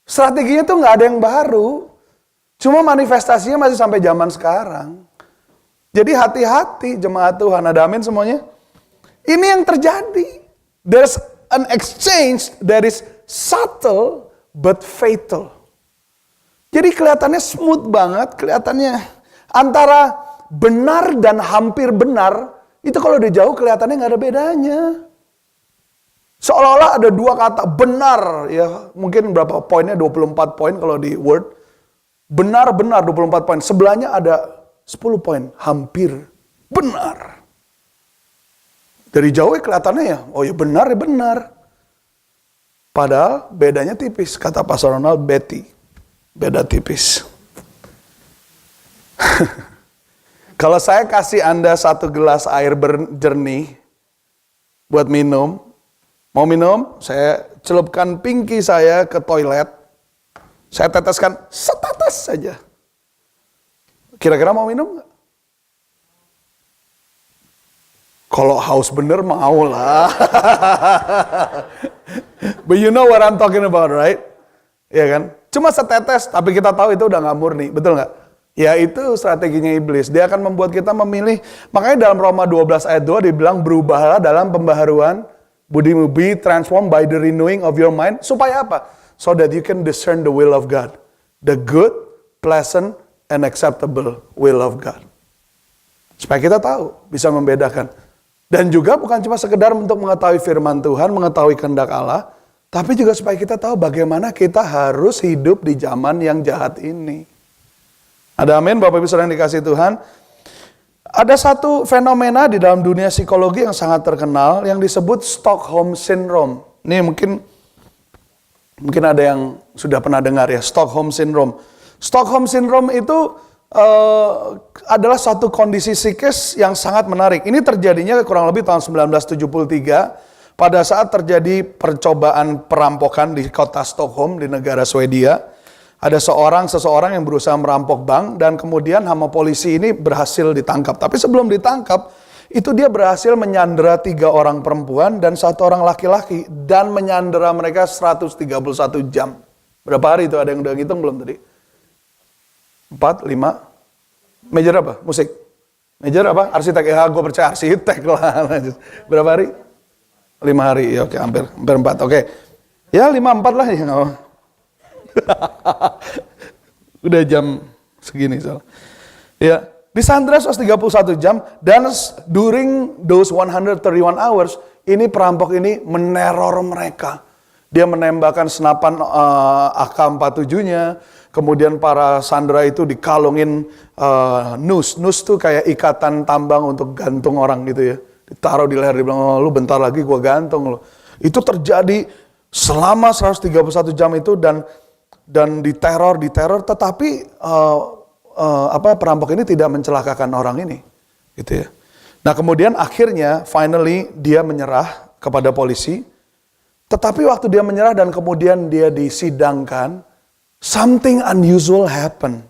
Strateginya tuh nggak ada yang baru. Cuma manifestasinya masih sampai zaman sekarang. Jadi hati-hati jemaat Tuhan, ada amin semuanya? Ini yang terjadi. There's an exchange that is subtle but fatal. Jadi kelihatannya smooth banget, kelihatannya antara benar dan hampir benar, itu kalau udah jauh kelihatannya nggak ada bedanya. Seolah-olah ada dua kata benar, ya mungkin berapa poinnya, 24 poin kalau di Word. Benar-benar 24 poin, sebelahnya ada 10 poin, hampir benar. Dari jauh kelihatannya ya, oh ya benar ya benar. Padahal bedanya tipis, kata Pastor Ronald, Betty. Beda tipis. Kalau saya kasih Anda satu gelas air jernih buat minum, mau minum, saya celupkan pinky saya ke toilet, saya teteskan setetes saja. Kira-kira mau minum nggak? Kalau haus bener mau lah. But you know what I'm talking about, right? Ya kan? Cuma setetes, tapi kita tahu itu udah nggak murni, betul nggak? Ya itu strateginya iblis. Dia akan membuat kita memilih. Makanya dalam Roma 12 ayat 2 dibilang berubahlah dalam pembaharuan budimu, be transformed by the renewing of your mind. Supaya apa? So that you can discern the will of God. The good, pleasant, and acceptable will of God. Supaya kita tahu, bisa membedakan. Dan juga bukan cuma sekedar untuk mengetahui firman Tuhan, mengetahui kehendak Allah, tapi juga supaya kita tahu bagaimana kita harus hidup di zaman yang jahat ini. Ada amin, Bapak Ibu Saudara yang dikasihi Tuhan. Ada satu fenomena di dalam dunia psikologi yang sangat terkenal yang disebut Stockholm Syndrome. Ini mungkin ada yang sudah pernah dengar ya, Stockholm Syndrome. Stockholm Syndrome itu adalah suatu kondisi psikis yang sangat menarik. Ini terjadinya kurang lebih tahun 1973 pada saat terjadi percobaan perampokan di kota Stockholm di negara Swedia. Ada seseorang yang berusaha merampok bank dan kemudian sama polisi ini berhasil ditangkap. Tapi sebelum ditangkap, itu dia berhasil menyandera 3 orang perempuan dan 1 orang laki-laki dan menyandera mereka 131 jam. Berapa hari itu? Ada yang udah ngitung belum tadi? 4, 5. Major apa? Musik. Major apa? Arsitek. Ya gue percaya arsitek lah. Berapa hari? 5 hari. Ya oke, hampir 4. Oke. Ya 5-4 lah ya. Udah jam segini soal. Ya, disandra 131 jam dan during those 131 hours ini perampok ini meneror mereka. Dia menembakkan senapan AK-47-nya, kemudian para sandera itu dikalungin noose. Noose tuh kayak ikatan tambang untuk gantung orang gitu ya. Ditaruh di leher, dibilang, oh, lu bentar lagi gua gantung lo. Itu terjadi selama 131 jam itu dan diteror, tetapi perampok ini tidak mencelakakan orang ini, gitu ya. Nah kemudian akhirnya, finally dia menyerah kepada polisi. Tetapi waktu dia menyerah dan kemudian dia disidangkan, something unusual happen.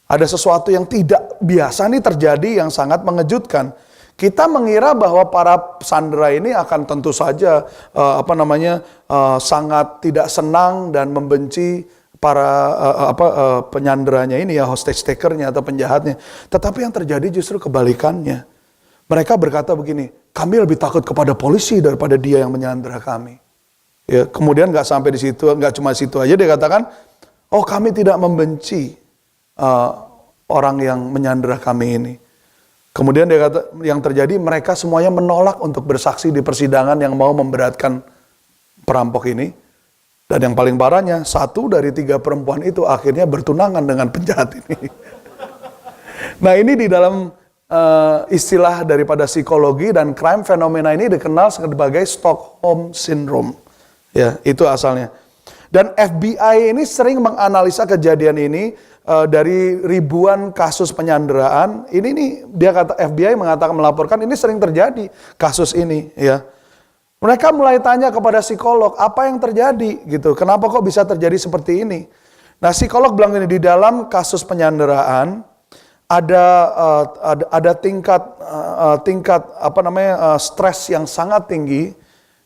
Ada sesuatu yang tidak biasa nih terjadi yang sangat mengejutkan. Kita mengira bahwa para sandera ini akan tentu saja sangat tidak senang dan membenci para penyanderanya ini ya, hostage takernya atau penjahatnya. Tetapi yang terjadi justru kebalikannya. Mereka berkata begini, kami lebih takut kepada polisi daripada dia yang menyandera kami. Ya, kemudian nggak sampai di situ, nggak cuma situ aja, dia katakan, oh kami tidak membenci orang yang menyandera kami ini. Kemudian dia kata, yang terjadi mereka semuanya menolak untuk bersaksi di persidangan yang mau memberatkan perampok ini. Dan yang paling parahnya, 1 dari 3 perempuan itu akhirnya bertunangan dengan penjahat ini. Nah ini di dalam istilah daripada psikologi dan crime, fenomena ini dikenal sebagai Stockholm Syndrome. Ya, itu asalnya. Dan FBI ini sering menganalisa kejadian ini dari ribuan kasus penyanderaan. Ini nih dia kata FBI melaporkan ini sering terjadi kasus ini ya. Mereka mulai tanya kepada psikolog, apa yang terjadi gitu? Kenapa kok bisa terjadi seperti ini? Nah, psikolog bilang ini, di dalam kasus penyanderaan ada tingkat stres yang sangat tinggi,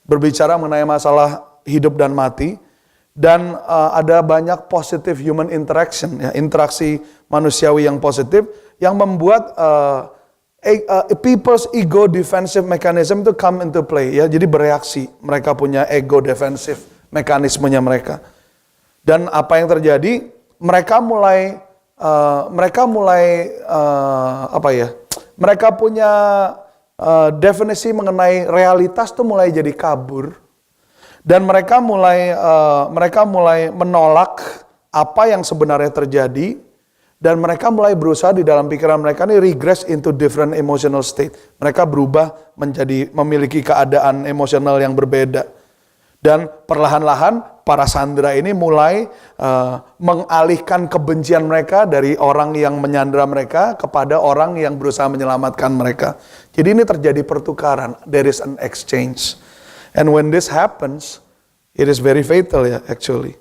berbicara mengenai masalah hidup dan mati, dan ada banyak positive human interaction, ya, interaksi manusiawi yang positif yang membuat people's ego defensive mechanism to come into play, ya. Jadi bereaksi, mereka punya ego defensive mekanismenya mereka. Dan apa yang terjadi? Mereka mulai mereka punya definisi mengenai realitas tuh mulai jadi kabur. Dan mereka mulai menolak apa yang sebenarnya terjadi. Dan mereka mulai berusaha di dalam pikiran mereka ini regress into different emotional state. Mereka berubah menjadi memiliki keadaan emosional yang berbeda. Dan perlahan-lahan para sandera ini mulai mengalihkan kebencian mereka dari orang yang menyandera mereka kepada orang yang berusaha menyelamatkan mereka. Jadi ini terjadi pertukaran. There is an exchange. And when this happens, it is very fatal ya actually.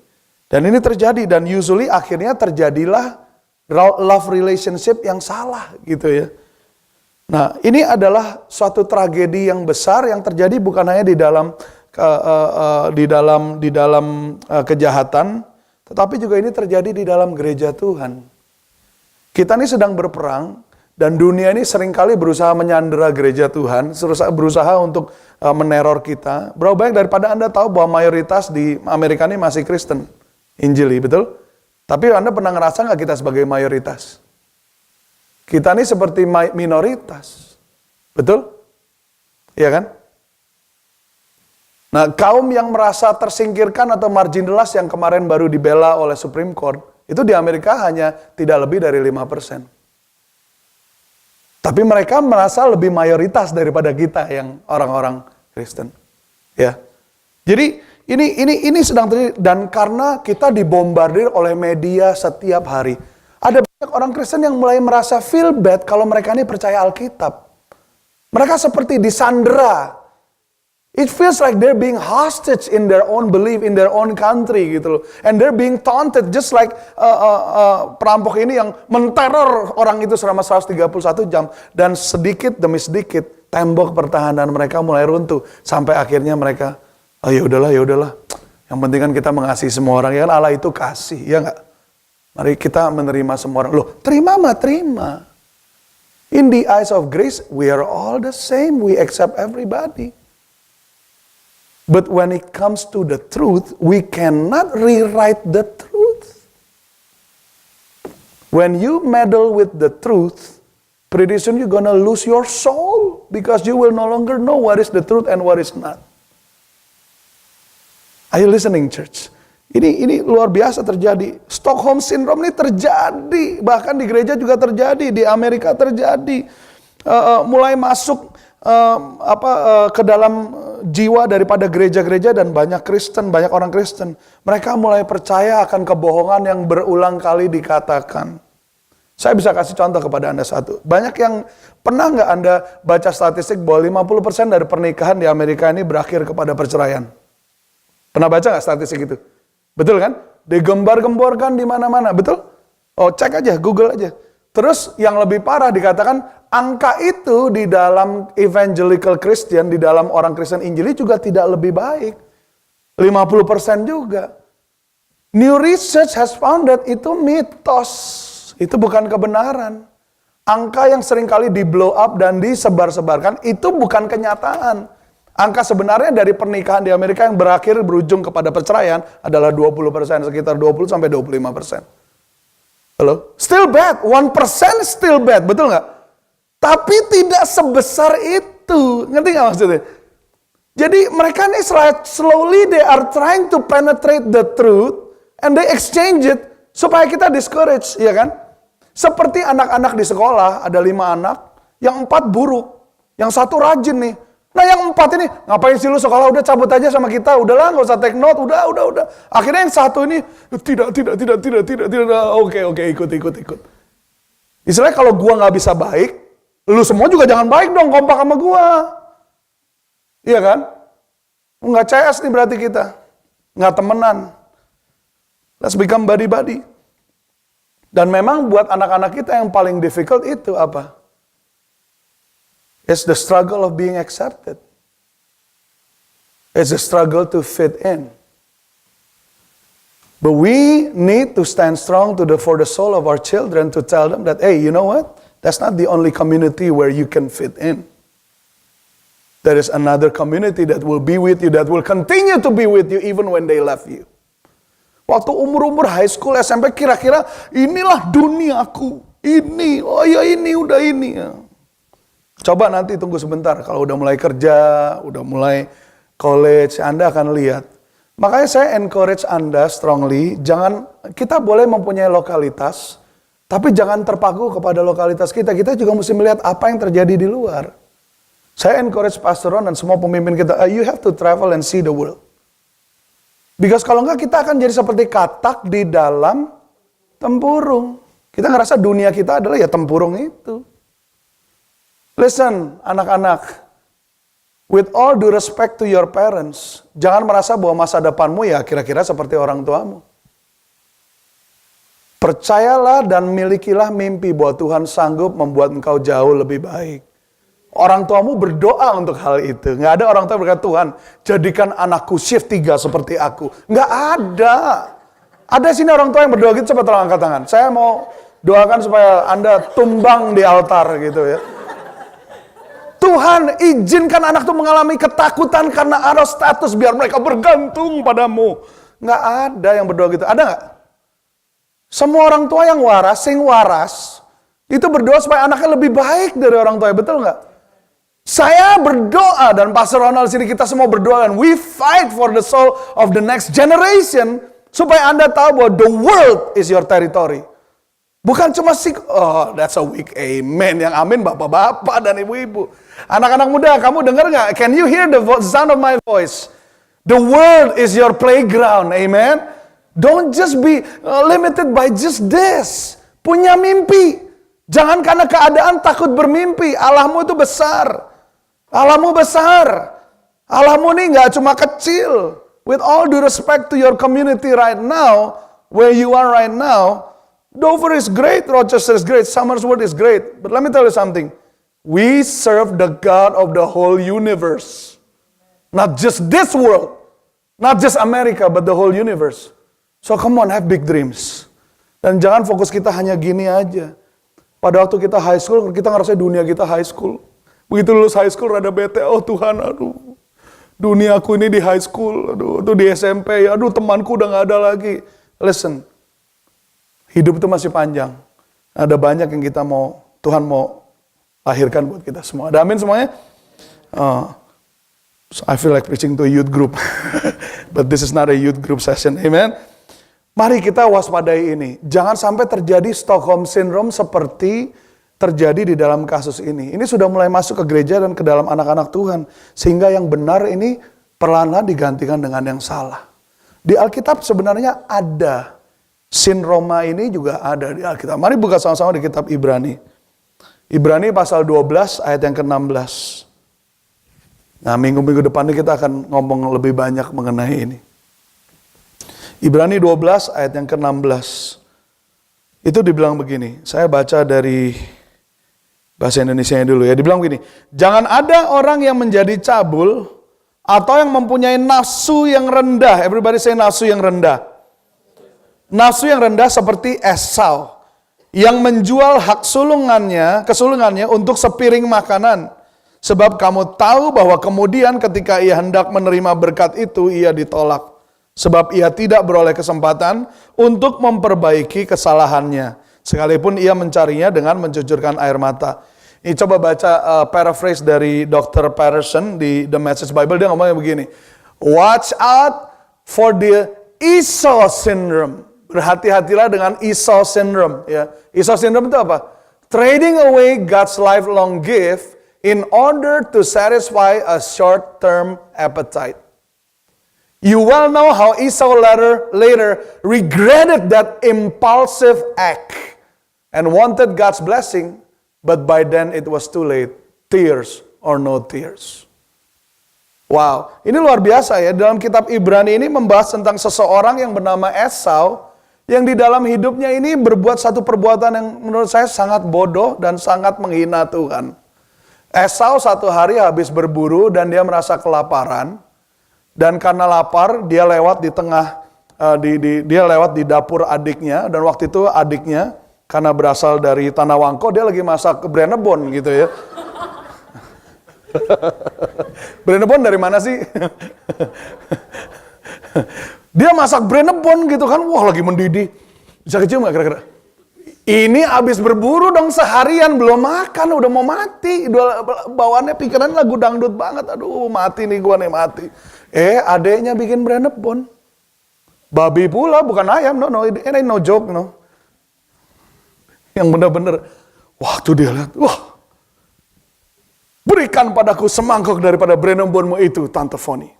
Dan ini terjadi dan usually akhirnya terjadilah love relationship yang salah gitu ya. Nah, ini adalah suatu tragedi yang besar yang terjadi bukan hanya di dalam kejahatan, tetapi juga ini terjadi di dalam gereja Tuhan. Kita ini sedang berperang dan dunia ini seringkali berusaha menyandera gereja Tuhan, berusaha untuk meneror kita. Berapa banyak daripada Anda tahu bahwa mayoritas di Amerika ini masih Kristen, Injili, betul? Tapi Anda pernah ngerasa nggak kita sebagai mayoritas? Kita ini seperti minoritas. Betul? Iya kan? Nah, kaum yang merasa tersingkirkan atau marginalized yang kemarin baru dibela oleh Supreme Court, itu di Amerika hanya tidak lebih dari 5%. Tapi mereka merasa lebih mayoritas daripada kita yang orang-orang Kristen. Ya. Jadi ini sedang terjadi dan karena kita dibombardir oleh media setiap hari. Ada banyak orang Kristen yang mulai merasa feel bad kalau mereka ini percaya Alkitab. Mereka seperti disandera. It feels like they're being hostage in their own belief, in their own country gitu loh. And they're being taunted just like perampok ini yang menteror orang itu selama 131 jam. Dan sedikit demi sedikit tembok pertahanan mereka mulai runtuh. Sampai akhirnya mereka, oh ya udahlah. Yang penting kan kita mengasihi semua orang. Ya kan Allah itu kasih, ya enggak? Mari kita menerima semua orang. Loh, terima. In the eyes of grace, we are all the same. We accept everybody. But when it comes to the truth, we cannot rewrite the truth. When you meddle with the truth, pretty soon you're gonna lose your soul because you will no longer know what is the truth and what is not. Are you listening, church? Ini luar biasa terjadi. Stockholm Syndrome ini terjadi, bahkan di gereja juga terjadi, di Amerika terjadi. Mulai masuk ke dalam jiwa daripada gereja-gereja dan banyak orang Kristen. Mereka mulai percaya akan kebohongan yang berulang kali dikatakan. Saya bisa kasih contoh kepada Anda satu. Banyak yang pernah nggak Anda baca statistik bahwa 50% dari pernikahan di Amerika ini berakhir kepada perceraian? Pernah baca nggak statistik itu? Betul kan? Digembar-gemborkan di mana-mana, betul? Oh, cek aja, Google aja. Terus yang lebih parah dikatakan angka itu di dalam evangelical Christian, di dalam orang Kristen Injili juga tidak lebih baik. 50% juga. New research has found that itu mitos. Itu bukan kebenaran. Angka yang seringkali di blow up dan disebar-sebarkan itu bukan kenyataan. Angka sebenarnya dari pernikahan di Amerika yang berujung kepada perceraian adalah 20%, sekitar 20-25%. Halo? Still bad, 1% still bad, betul nggak? Tapi tidak sebesar itu, ngerti nggak maksudnya? Jadi mereka ini slowly they are trying to penetrate the truth and they exchange it supaya kita discourage, ya kan? Seperti anak-anak di sekolah, ada 5 anak, yang 4 buruk, yang 1 rajin nih. Nah yang 4 ini, ngapain sih lu sekolah, udah cabut aja sama kita, udahlah gak usah take note, udah. Akhirnya yang 1 ini, tidak, oke, ikut. Istilahnya kalau gua gak bisa baik, lu semua juga jangan baik dong, kompak sama gua. Iya kan? Nggak CS nih berarti kita, nggak temenan. Let's become buddy-buddy. Dan memang buat anak-anak kita yang paling difficult itu apa? It's the struggle of being accepted. It's the struggle to fit in. But we need to stand strong for the soul of our children to tell them that, hey, you know what? That's not the only community where you can fit in. There is another community that will be with you, that will continue to be with you even when they left you. Waktu umur-umur high school, SMP, kira-kira inilah duniaku. Ini, oh ya ini, udah ini. Coba nanti tunggu sebentar, kalau udah mulai kerja, udah mulai college, Anda akan lihat. Makanya saya encourage Anda strongly, kita boleh mempunyai lokalitas, tapi jangan terpaku kepada lokalitas kita. Kita juga mesti melihat apa yang terjadi di luar. Saya encourage Pastor Ron dan semua pemimpin kita, you have to travel and see the world. Because kalau enggak kita akan jadi seperti katak di dalam tempurung. Kita ngerasa dunia kita adalah ya tempurung itu. Listen, anak-anak. With all due respect to your parents, jangan merasa bahwa masa depanmu ya kira-kira seperti orang tuamu. Percayalah dan milikilah mimpi bahwa Tuhan sanggup membuat engkau jauh lebih baik. Orang tuamu berdoa untuk hal itu. Nggak ada orang tua berkata, Tuhan, jadikan anakku shift 3 seperti aku. Nggak ada. Ada sini orang tua yang berdoa gitu, coba tolong angkat tangan. Saya mau doakan supaya Anda tumbang di altar gitu ya. Tuhan, izinkan anak itu mengalami ketakutan karena ada status biar mereka bergantung padamu. Nggak ada yang berdoa gitu. Ada nggak? Semua orang tua yang waras, sing waras, itu berdoa supaya anaknya lebih baik dari orang tua. Betul nggak? Saya berdoa dan Pastor Ronald sini kita semua berdoa dan we fight for the soul of the next generation supaya Anda tahu bahwa the world is your territory. Bukan cuma oh that's a weak amen. Yang amin bapak-bapak dan ibu-ibu. Anak-anak muda, kamu dengar nggak? Can you hear the sound of my voice? The world is your playground, amen. Don't just be limited by just this. Punya mimpi. Jangan karena keadaan takut bermimpi. Allahmu itu besar. Allahmu besar. Allahmu ini nggak cuma kecil. With all due respect to your community right now, where you are right now, Dover is great, Rochester is great, Somersworth is great. But let me tell you something. We serve the God of the whole universe. Not just this world. Not just America, but the whole universe. So come on, have big dreams. Dan jangan fokus kita hanya gini aja. Pada waktu kita high school, kita ngerasa dunia kita high school. Begitu lulus high school, rada bete, oh Tuhan, aduh. Duniaku ini di high school, aduh, itu di SMP, aduh temanku udah gak ada lagi. Listen, hidup itu masih panjang. Ada banyak yang Tuhan mau lahirkan buat kita semua. Ada amin semuanya? So I feel like preaching to a youth group. But this is not a youth group session, amen? Mari kita waspadai ini. Jangan sampai terjadi Stockholm Syndrome seperti terjadi di dalam kasus ini. Ini sudah mulai masuk ke gereja dan ke dalam anak-anak Tuhan. Sehingga yang benar ini perlahan-lahan digantikan dengan yang salah. Di Alkitab sebenarnya ada. Sindroma ini juga ada di Alkitab. Mari buka sama-sama di kitab Ibrani. Ibrani pasal 12 ayat yang ke-16. Nah minggu-minggu depan ini kita akan ngomong lebih banyak mengenai ini. Ibrani 12 ayat yang ke-16. Itu dibilang begini. Saya baca dari bahasa Indonesianya dulu ya. Dibilang begini. Jangan ada orang yang menjadi cabul atau yang mempunyai nafsu yang rendah. Everybody say nafsu yang rendah. Nafsu yang rendah seperti Esau yang menjual hak kesulungannya untuk sepiring makanan. Sebab kamu tahu bahwa kemudian ketika ia hendak menerima berkat itu, ia ditolak. Sebab ia tidak beroleh kesempatan untuk memperbaiki kesalahannya. Sekalipun ia mencarinya dengan mencucurkan air mata. Ini coba baca paraphrase dari Dr. Patterson di The Message Bible. Dia ngomongnya begini. Watch out for the Esau syndrome. Berhati-hatilah dengan Esau syndrome. Ya. Esau syndrome itu apa? Trading away God's lifelong gift in order to satisfy a short-term appetite. You well know how Esau later regretted that impulsive act and wanted God's blessing, but by then it was too late. Tears or no tears. Wow, ini luar biasa ya. Dalam kitab Ibrani ini membahas tentang seseorang yang bernama Esau, yang di dalam hidupnya ini berbuat satu perbuatan yang menurut saya sangat bodoh dan sangat menghina Tuhan. Esau satu hari habis berburu dan dia merasa kelaparan. Dan karena lapar, dia lewat di tengah, dia lewat di dapur adiknya. Dan waktu itu adiknya karena berasal dari Tanah Wangko, dia lagi masak Brenebon gitu ya. Brenebon dari mana sih? Dia masak Brenebon gitu kan, wah lagi mendidih. Bisa kecium gak kira-kira? Ini abis berburu dong seharian, belum makan, udah mau mati. Bawaannya pikiran lagu dangdut banget, aduh mati nih gua nih mati. Adeknya bikin Brenebon. Babi pula, bukan ayam, no, it ain't no joke, no. Yang bener-bener, waktu dia lihat, wah, berikan padaku semangkok daripada Brenebonmu itu, Tante Foni.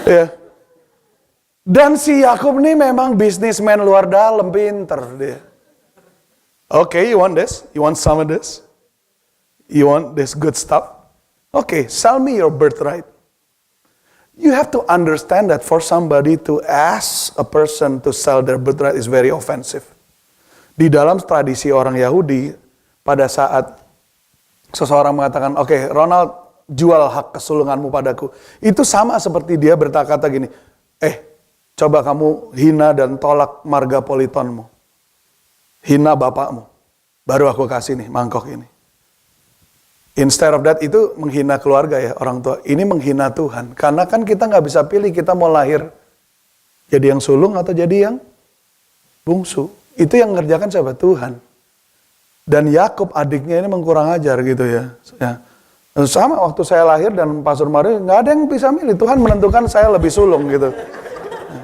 Ya. Dan si Yakub nih memang bisnismen luar dalam, pinter dia. Okay, you want this? You want some of this? You want this good stuff? Okay, sell me your birthright. You have to understand that for somebody to ask a person to sell their birthright is very offensive. Di dalam tradisi orang Yahudi, pada saat seseorang mengatakan, oke, Ronald, jual hak kesulunganmu padaku. Itu sama seperti dia berkata gini, coba kamu hina dan tolak marga politonmu. Hina bapakmu. Baru aku kasih nih mangkok ini. Instead of that, itu menghina keluarga ya orang tua. Ini menghina Tuhan. Karena kan kita nggak bisa pilih kita mau lahir jadi yang sulung atau jadi yang bungsu. Itu yang ngerjakan siapa? Tuhan. Dan Yakub adiknya ini mengkurang ajar gitu ya. Sama waktu saya lahir dan Pastor Mario, nggak ada yang bisa milih. Tuhan menentukan saya lebih sulung gitu.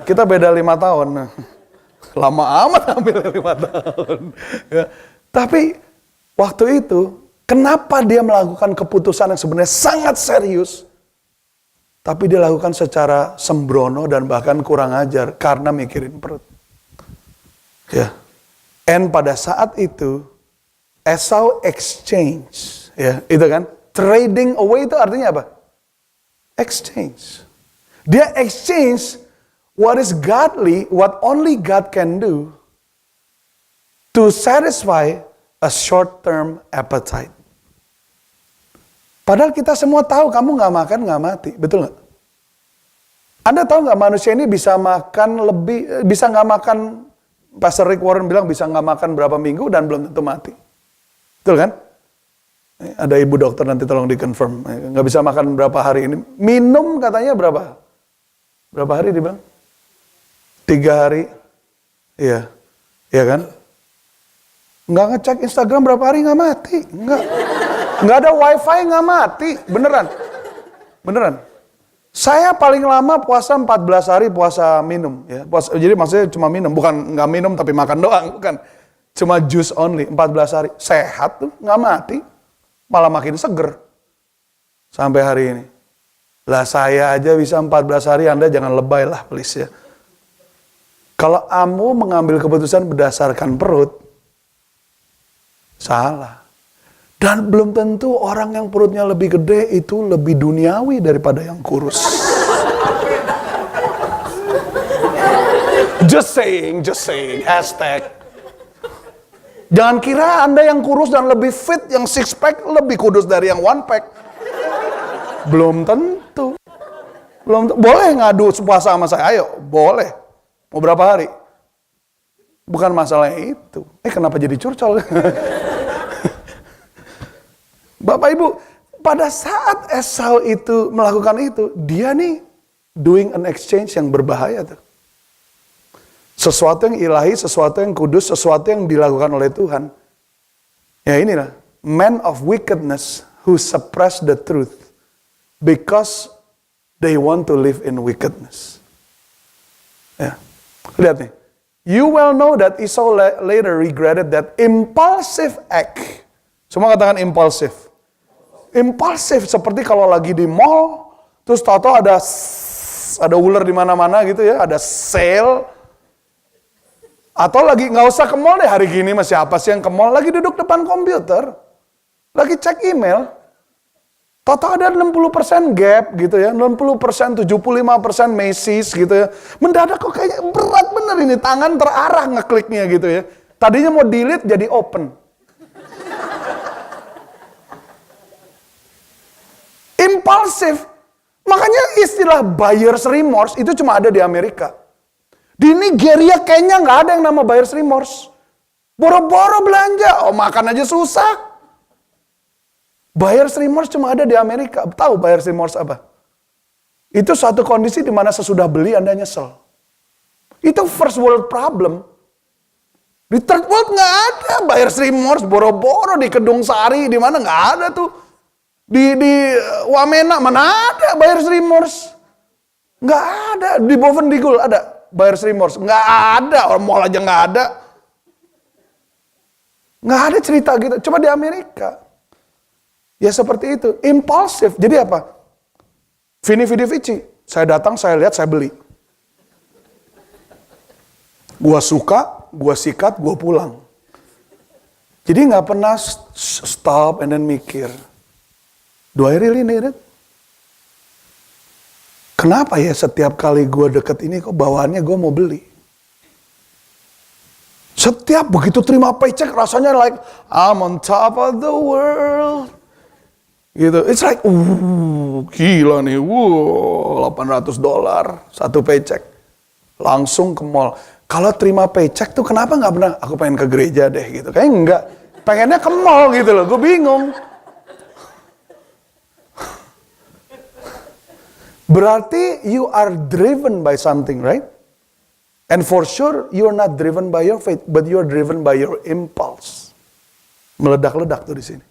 Kita beda 5 tahun. Lama amat hampir 5 tahun. Ya. Tapi waktu itu, kenapa dia melakukan keputusan yang sebenarnya sangat serius, tapi dia lakukan secara sembrono dan bahkan kurang ajar karena mikirin perut. Ya. And pada saat itu, Esau exchange, ya, itu kan, trading away itu artinya apa? Exchange. Dia exchange what is godly, what only God can do, to satisfy a short-term appetite. Padahal kita semua tahu kamu nggak makan nggak mati, betul nggak? Anda tahu nggak manusia ini bisa makan lebih, bisa nggak makan, Pastor Rick Warren bilang bisa nggak makan berapa minggu dan belum tentu mati, betul kan? Ada ibu dokter nanti tolong dikonfirm, nggak bisa makan berapa hari ini, minum katanya berapa hari dibilang? 3 hari, iya kan? Nggak ngecek Instagram berapa hari nggak mati, nggak ada wifi nggak mati, beneran. Saya paling lama puasa 14 hari puasa minum, ya. Jadi maksudnya cuma minum, bukan nggak minum tapi makan doang, bukan. Cuma juice only, 14 hari. Sehat tuh, nggak mati, malah makin seger. Sampai hari ini. Lah saya aja bisa 14 hari, Anda jangan lebay lah please ya. Kalau kamu mengambil keputusan berdasarkan perut, salah. Dan belum tentu orang yang perutnya lebih gede itu lebih duniawi daripada yang kurus. Just saying, hashtag. Jangan kira Anda yang kurus dan lebih fit, yang 6 pack lebih kudus dari yang 1 pack. Belum tentu. Boleh ngadu puasa sama saya, ayo, boleh. Mau berapa hari? Bukan masalahnya itu. Kenapa jadi curcol? Bapak Ibu, pada saat Esau itu melakukan itu, dia nih doing an exchange yang berbahaya tuh. Sesuatu yang ilahi, sesuatu yang kudus, sesuatu yang dilakukan oleh Tuhan. Ya inilah, men of wickedness who suppress the truth because they want to live in wickedness. Ya, lihat nih. You well know that Esau later regretted that impulsive act. Semua katakan impulsif. Impulsif seperti kalau lagi di mall, terus tahu-tahu ada ular di mana-mana gitu ya, ada sale. Atau lagi nggak usah ke mall deh hari gini, masih apa sih yang ke mall? Lagi duduk depan komputer, lagi cek email. Tahu-tahu ada 60% Gap gitu ya, 60%, 75% Macy's gitu ya. Mendadak kok kayaknya berat bener ini, tangan terarah ngekliknya gitu ya. Tadinya mau delete jadi open. Impulsif. Makanya istilah buyer's remorse itu cuma ada di Amerika. Di Nigeria kayaknya nggak ada yang nama buyer's remorse. Boro-boro belanja, makan aja susah. Buyer's remorse cuma ada di Amerika. Tahu buyer's remorse apa? Itu suatu kondisi di mana sesudah beli Anda nyesel. Itu first world problem. Di third world nggak ada buyer's remorse, boro-boro di Kedung Sari, di mana nggak ada tuh. Di Wamena mana ada buyer's remorse? Nggak ada. Di Bovendigul ada buyer's remorse? Nggak ada. Orang mall aja nggak ada. Nggak ada cerita gitu. Coba di Amerika. Ya seperti itu. Impulsif. Jadi apa? Vini vidi vici. Saya datang, saya lihat, saya beli. Gua suka, gua sikat, gua pulang. Jadi nggak pernah stop and then mikir. Do I really need it? Kenapa ya setiap kali gue deket ini kok bawaannya gue mau beli? Setiap begitu terima paycheck rasanya like I'm on top of the world. Gitu. It's like, gila nih, $800 satu paycheck. Langsung ke mall. Kalau terima paycheck tuh kenapa nggak pernah? Aku pengen ke gereja deh gitu. Kayaknya enggak. Pengennya ke mall gitu loh. Gue bingung. Berarti you are driven by something, right? And for sure you are not driven by your faith, but you are driven by your impulse. Meledak-ledak tuh di sini.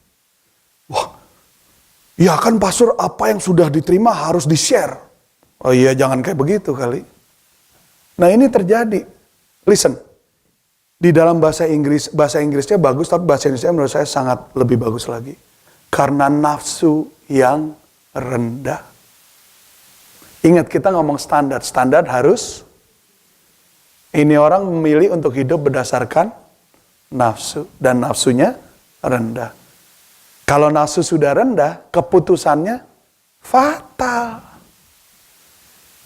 Wah, ya kan pastor, apa yang sudah diterima harus di-share. Oh iya, jangan kayak begitu kali. Nah ini terjadi. Listen, di dalam bahasa Inggrisnya bagus, tapi bahasa Indonesia menurut saya sangat lebih bagus lagi. Karena nafsu yang rendah. Ingat kita ngomong standar. Standar harus, ini orang memilih untuk hidup berdasarkan nafsu. Dan nafsunya rendah. Kalau nafsu sudah rendah, keputusannya fatal.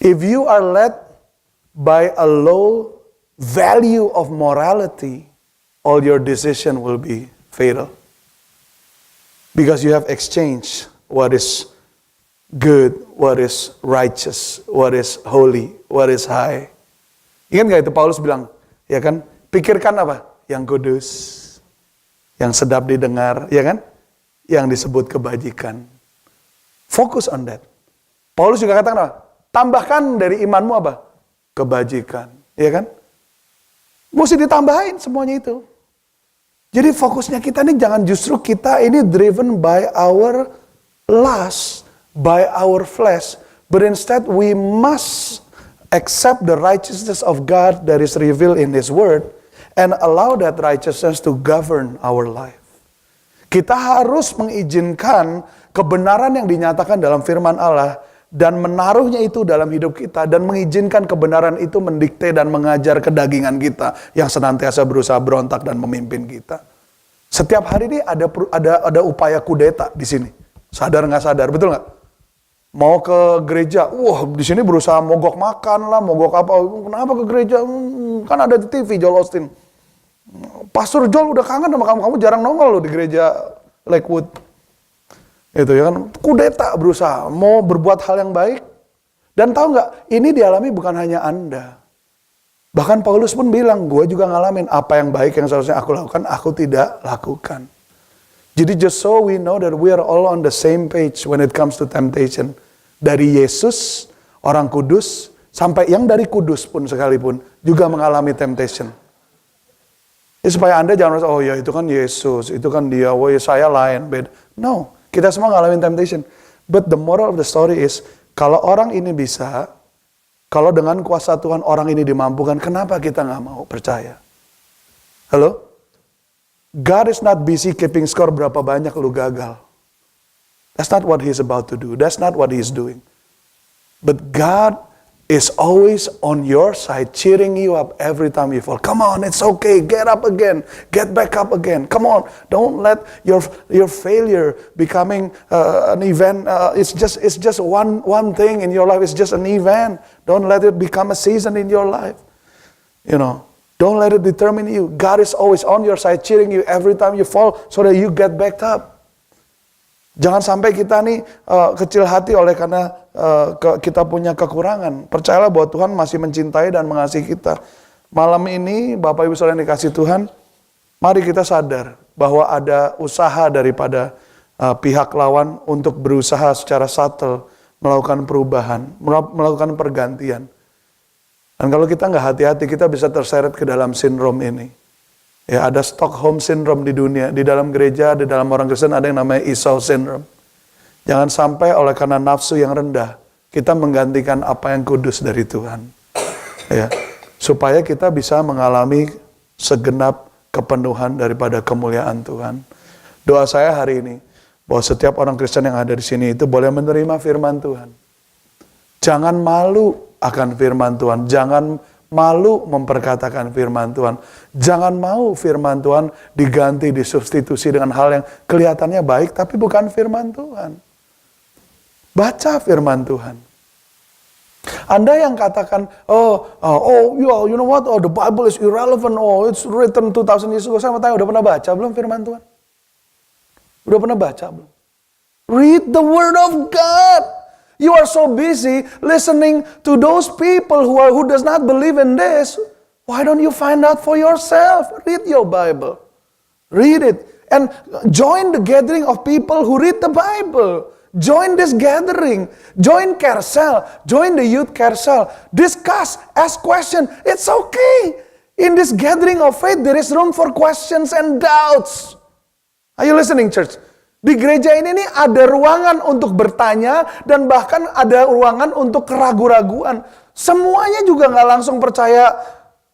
If you are led by a low value of morality, all your decision will be fatal. Because you have exchanged what is good, what is righteous, what is holy, what is high. Ingat gak itu Paulus bilang, ya kan? Pikirkan apa? Yang kudus, yang sedap didengar, ya kan? Yang disebut kebajikan. Fokus on that. Paulus juga katakan apa? Tambahkan dari imanmu apa? Kebajikan, ya kan? Mesti ditambahin semuanya itu. Jadi fokusnya kita ini jangan justru kita ini driven by our lust, by our flesh, but instead we must accept the righteousness of God that is revealed in His Word and allow that righteousness to govern our life. Kita harus mengizinkan kebenaran yang dinyatakan dalam firman Allah dan menaruhnya itu dalam hidup kita dan mengizinkan kebenaran itu mendikte dan mengajar kedagingan kita yang senantiasa berusaha berontak dan memimpin kita. Setiap hari ini ada upaya kudeta di sini. Sadar nggak sadar, betul nggak? Mau ke gereja, di sini berusaha mogok makan lah, mogok apa? Kenapa ke gereja? Kan ada di TV Joel Osteen. Pastor Joel udah kangen sama kamu jarang nongol loh di gereja Lakewood. Itu ya kan, kudeta berusaha mau berbuat hal yang baik. Dan tahu nggak, ini dialami bukan hanya Anda. Bahkan Paulus pun bilang, gue juga ngalamin apa yang baik yang seharusnya aku lakukan, aku tidak lakukan. Jadi just so we know that we are all on the same page when it comes to temptation. Dari Yesus, orang kudus, sampai yang dari kudus pun sekalipun, juga mengalami temptation. Ya, supaya Anda jangan merasa, oh ya itu kan Yesus, itu kan dia, oh ya saya lain, beda. No, kita semua ngalamin temptation. But the moral of the story is, kalau orang ini bisa, kalau dengan kuasa Tuhan orang ini dimampukan, kenapa kita nggak mau percaya? Halo? God is not busy keeping score berapa banyak lu gagal. That's not what He's about to do. That's not what He's doing. But God is always on your side, cheering you up every time you fall. Come on, it's okay. Get up again. Get back up again. Come on. Don't let your failure becoming an event. It's just one thing in your life. It's just an event. Don't let it become a season in your life. You know. Don't let it determine you. God is always on your side, cheering you every time you fall so that you get back up. Jangan sampai kita nih kecil hati oleh karena kita punya kekurangan. Percayalah bahwa Tuhan masih mencintai dan mengasihi kita. Malam ini Bapak Ibu Saudara yang dikasihi Tuhan, mari kita sadar bahwa ada usaha daripada pihak lawan untuk berusaha secara subtle melakukan perubahan, melakukan pergantian. Dan kalau kita nggak hati-hati, kita bisa terseret ke dalam sindrom ini. Ya, ada Stockholm Syndrome di dunia, di dalam gereja, di dalam orang Kristen ada yang namanya Esau Syndrome. Jangan sampai oleh karena nafsu yang rendah, kita menggantikan apa yang kudus dari Tuhan. Ya, supaya kita bisa mengalami segenap kepenuhan daripada kemuliaan Tuhan. Doa saya hari ini, bahwa setiap orang Kristen yang ada di sini itu boleh menerima firman Tuhan. Jangan malu akan firman Tuhan, jangan malu memperkatakan firman Tuhan. Jangan mau firman Tuhan diganti, disubstitusi dengan hal yang kelihatannya baik, tapi bukan firman Tuhan. Baca firman Tuhan. Anda yang katakan, you know what, the Bible is irrelevant, it's written 2000 years ago. Saya mau tanya, udah pernah baca belum firman Tuhan? Udah pernah baca belum? Read the word of God. You are so busy listening to those people who does not believe in this. Why don't you find out for yourself? Read your Bible. Read it. And join the gathering of people who read the Bible. Join this gathering. Join Carousel. Join the youth Carousel. Discuss. Ask questions. It's okay. In this gathering of faith, there is room for questions and doubts. Are you listening, church? Di gereja ini nih ada ruangan untuk bertanya dan bahkan ada ruangan untuk keraguan-raguan. Semuanya juga nggak langsung percaya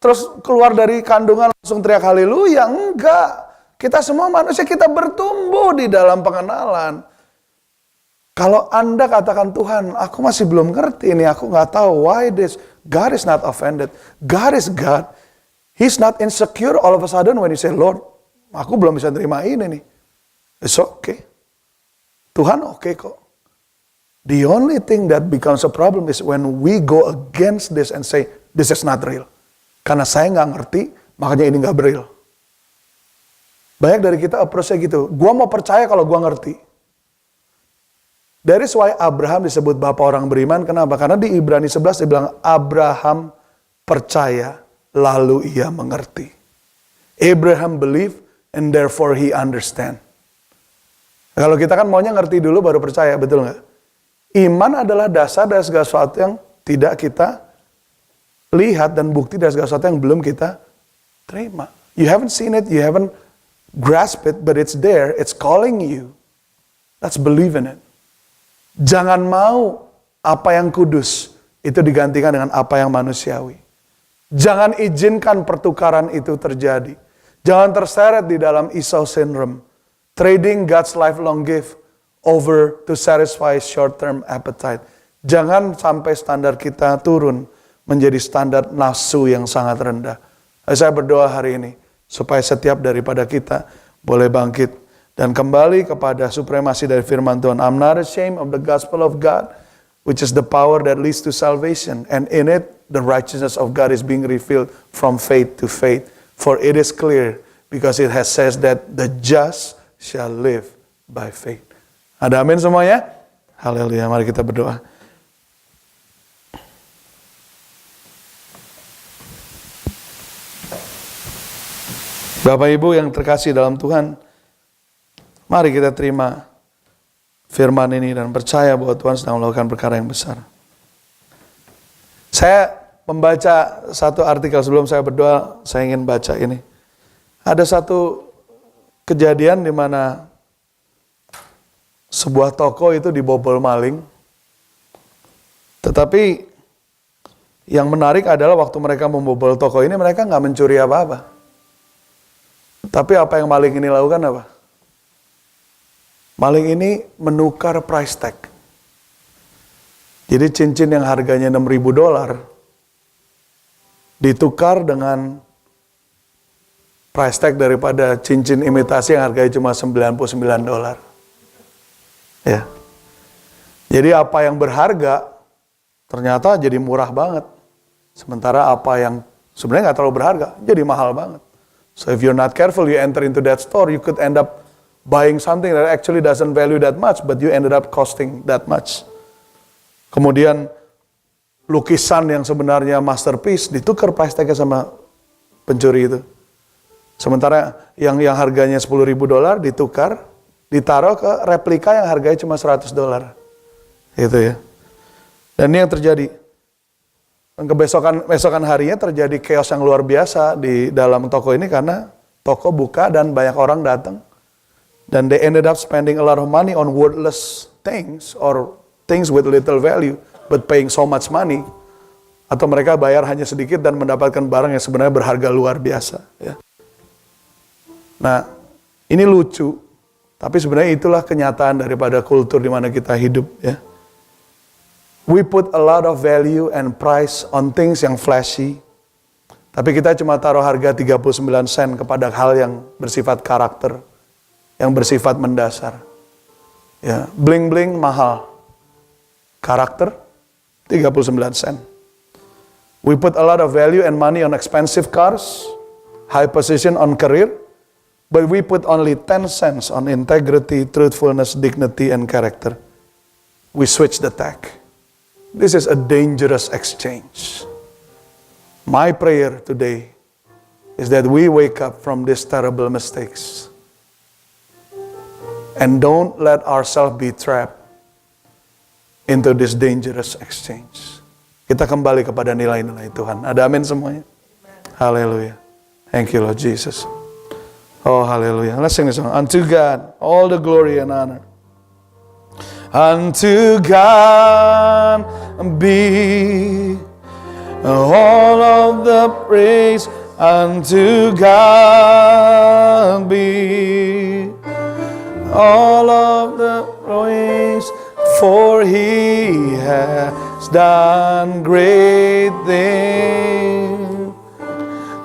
terus keluar dari kandungan langsung teriak haleluya. Enggak. Kita semua manusia, kita bertumbuh di dalam pengenalan. Kalau Anda katakan, Tuhan, aku masih belum ngerti ini, aku nggak tahu why this. God is not offended. God is God. He's not insecure all of a sudden when you say, Lord, aku belum bisa terima ini nih. It's okay. Tuhan oke kok. The only thing that becomes a problem is when we go against this and say, this is not real. Karena saya nggak ngerti, makanya ini nggak real. Banyak dari kita approach-nya gitu. Gua mau percaya kalau gua ngerti. That is why Abraham disebut bapak orang beriman. Kenapa? Karena di Ibrani 11 dia bilang, Abraham percaya, lalu ia mengerti. Abraham believe, and therefore he understand. Kalau kita kan maunya ngerti dulu baru percaya, betul nggak? Iman adalah dasar dari segala sesuatu yang tidak kita lihat dan bukti dari segala sesuatu yang belum kita terima. You haven't seen it, you haven't grasped it, but it's there, it's calling you. Let's believe in it. Jangan mau apa yang kudus itu digantikan dengan apa yang manusiawi. Jangan izinkan pertukaran itu terjadi. Jangan terseret di dalam Esau Syndrome. Trading God's lifelong gift over to satisfy short-term appetite. Jangan sampai standar kita turun menjadi standar nafsu yang sangat rendah. Saya berdoa hari ini supaya setiap daripada kita boleh bangkit dan kembali kepada supremasi dari firman Tuhan. I'm not ashamed of the gospel of God, which is the power that leads to salvation. And in it, the righteousness of God is being revealed from faith to faith. For it is clear, because it has says that the just shall live by faith. Ada amin semuanya? Haleluya, mari kita berdoa. Bapak Ibu yang terkasih dalam Tuhan, mari kita terima firman ini dan percaya bahwa Tuhan sedang melakukan perkara yang besar. Saya membaca satu artikel sebelum saya berdoa, saya ingin baca ini. Ada satu kejadian di mana sebuah toko itu dibobol maling. Tetapi yang menarik adalah waktu mereka membobol toko ini, mereka nggak mencuri apa-apa. Tapi apa yang maling ini lakukan apa? Maling ini menukar price tag. Jadi cincin yang harganya $6.000 ditukar dengan price tag daripada cincin imitasi yang harganya cuma $99. Ya. Jadi apa yang berharga ternyata jadi murah banget. Sementara apa yang sebenarnya nggak terlalu berharga jadi mahal banget. So if you're not careful, you enter into that store, you could end up buying something that actually doesn't value that much, but you ended up costing that much. Kemudian lukisan yang sebenarnya masterpiece ditukar price tag-nya sama pencuri itu. Sementara yang harganya $10.000 ditukar, ditaruh ke replika yang harganya cuma $100. Itu ya. Dan ini yang terjadi. Kebesokan harinya terjadi chaos yang luar biasa di dalam toko ini karena toko buka dan banyak orang datang. Dan they ended up spending a lot of money on worthless things or things with little value but paying so much money. Atau mereka bayar hanya sedikit dan mendapatkan barang yang sebenarnya berharga luar biasa. Ya. Nah, ini lucu. Tapi sebenarnya itulah kenyataan daripada kultur di mana kita hidup. Ya. We put a lot of value and price on things yang flashy. Tapi kita cuma taruh harga 39 sen kepada hal yang bersifat karakter. Yang bersifat mendasar. Ya, bling-bling mahal. Karakter 39 sen. We put a lot of value and money on expensive cars, high position on career, but we put only 10 cents on integrity, truthfulness, dignity, and character. We switch the tag. This is a dangerous exchange. My prayer today is that we wake up from these terrible mistakes and don't let ourselves be trapped into this dangerous exchange. Kita kembali kepada nilai-nilai Tuhan. Ada amin semuanya? Haleluya. Thank you Lord Jesus. Oh haleluya. Let's sing this song. Unto God all the glory and honor. Unto God be all of the praise. Unto God be all of the praise. For He has done great things,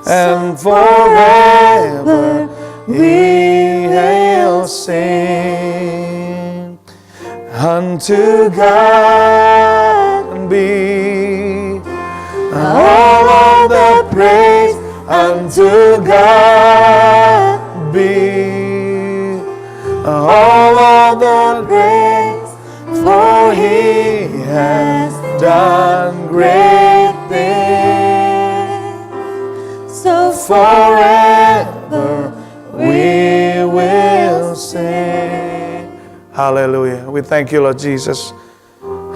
and forever we will sing. Unto God be all of the praise. Unto God be all of the praise. For He has done great things, so forever we will sing. Hallelujah. We thank you, Lord Jesus.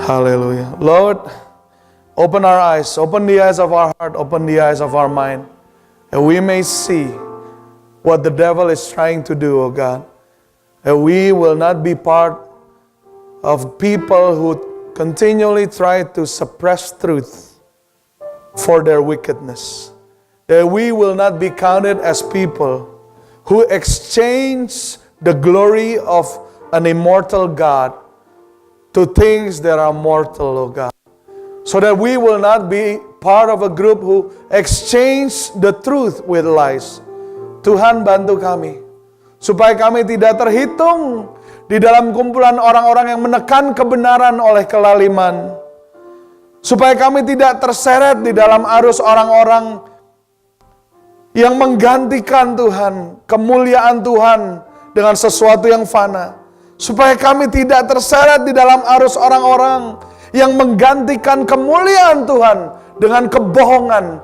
Hallelujah. Lord, open our eyes, open the eyes of our heart, open the eyes of our mind, that we may see what the devil is trying to do, oh God. That we will not be part of people who continually try to suppress truth for their wickedness. That we will not be counted as people who exchange the glory of an immortal God to things that are mortal, oh God. So that we will not be part of a group who exchange the truth with lies. Tuhan bantu kami, supaya kami tidak terhitung di dalam kumpulan orang-orang yang menekan kebenaran oleh kelaliman. Supaya kami tidak terseret di dalam arus orang-orang yang menggantikan Tuhan, kemuliaan Tuhan dengan sesuatu yang fana. Supaya kami tidak terseret di dalam arus orang-orang yang menggantikan kemuliaan Tuhan dengan kebohongan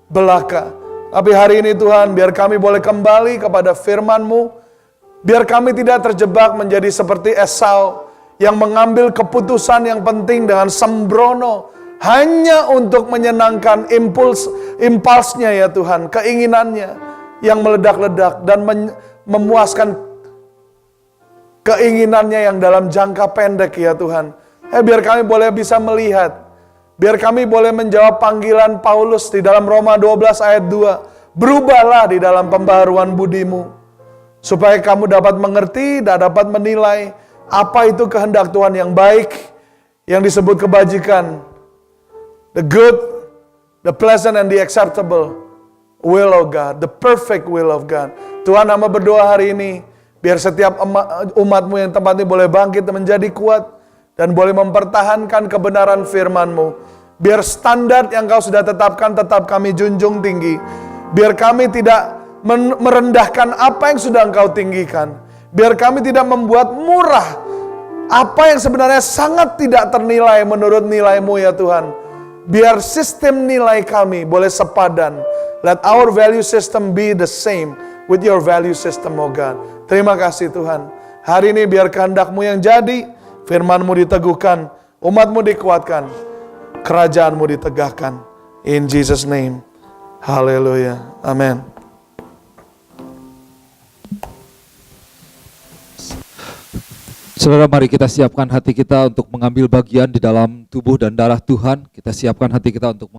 belaka. Tapi hari ini Tuhan, biar kami boleh kembali kepada firman-Mu. Biar kami tidak terjebak menjadi seperti Esau yang mengambil keputusan yang penting dengan sembrono hanya untuk menyenangkan impulsnya ya Tuhan, keinginannya yang meledak-ledak dan memuaskan keinginannya yang dalam jangka pendek ya Tuhan. Biar kami boleh bisa melihat, biar kami boleh menjawab panggilan Paulus di dalam Roma 12 ayat 2. Berubahlah di dalam pembaharuan budimu, supaya kamu dapat mengerti dan dapat menilai apa itu kehendak Tuhan yang baik, yang disebut kebajikan. The good, the pleasant, and the acceptable will of God. The perfect will of God. Tuhan, hamba berdoa hari ini, biar setiap umat-Mu yang tempat ini boleh bangkit menjadi kuat, dan boleh mempertahankan kebenaran firman-Mu. Biar standar yang Kau sudah tetapkan tetap kami junjung tinggi. Biar kami tidak merendahkan apa yang sudah Engkau tinggikan. Biar kami tidak membuat murah apa yang sebenarnya sangat tidak ternilai menurut nilai-Mu ya Tuhan. Biar sistem nilai kami boleh sepadan. Let our value system be the same with your value system, oh God. Terima kasih Tuhan. Hari ini biar kehendak-Mu yang jadi, firman-Mu diteguhkan, umat-Mu dikuatkan, kerajaan-Mu ditegakkan. In Jesus' name. Haleluya. Amin. Saudara, mari kita siapkan hati kita untuk mengambil bagian di dalam tubuh dan darah Tuhan. Kita siapkan hati kita untuk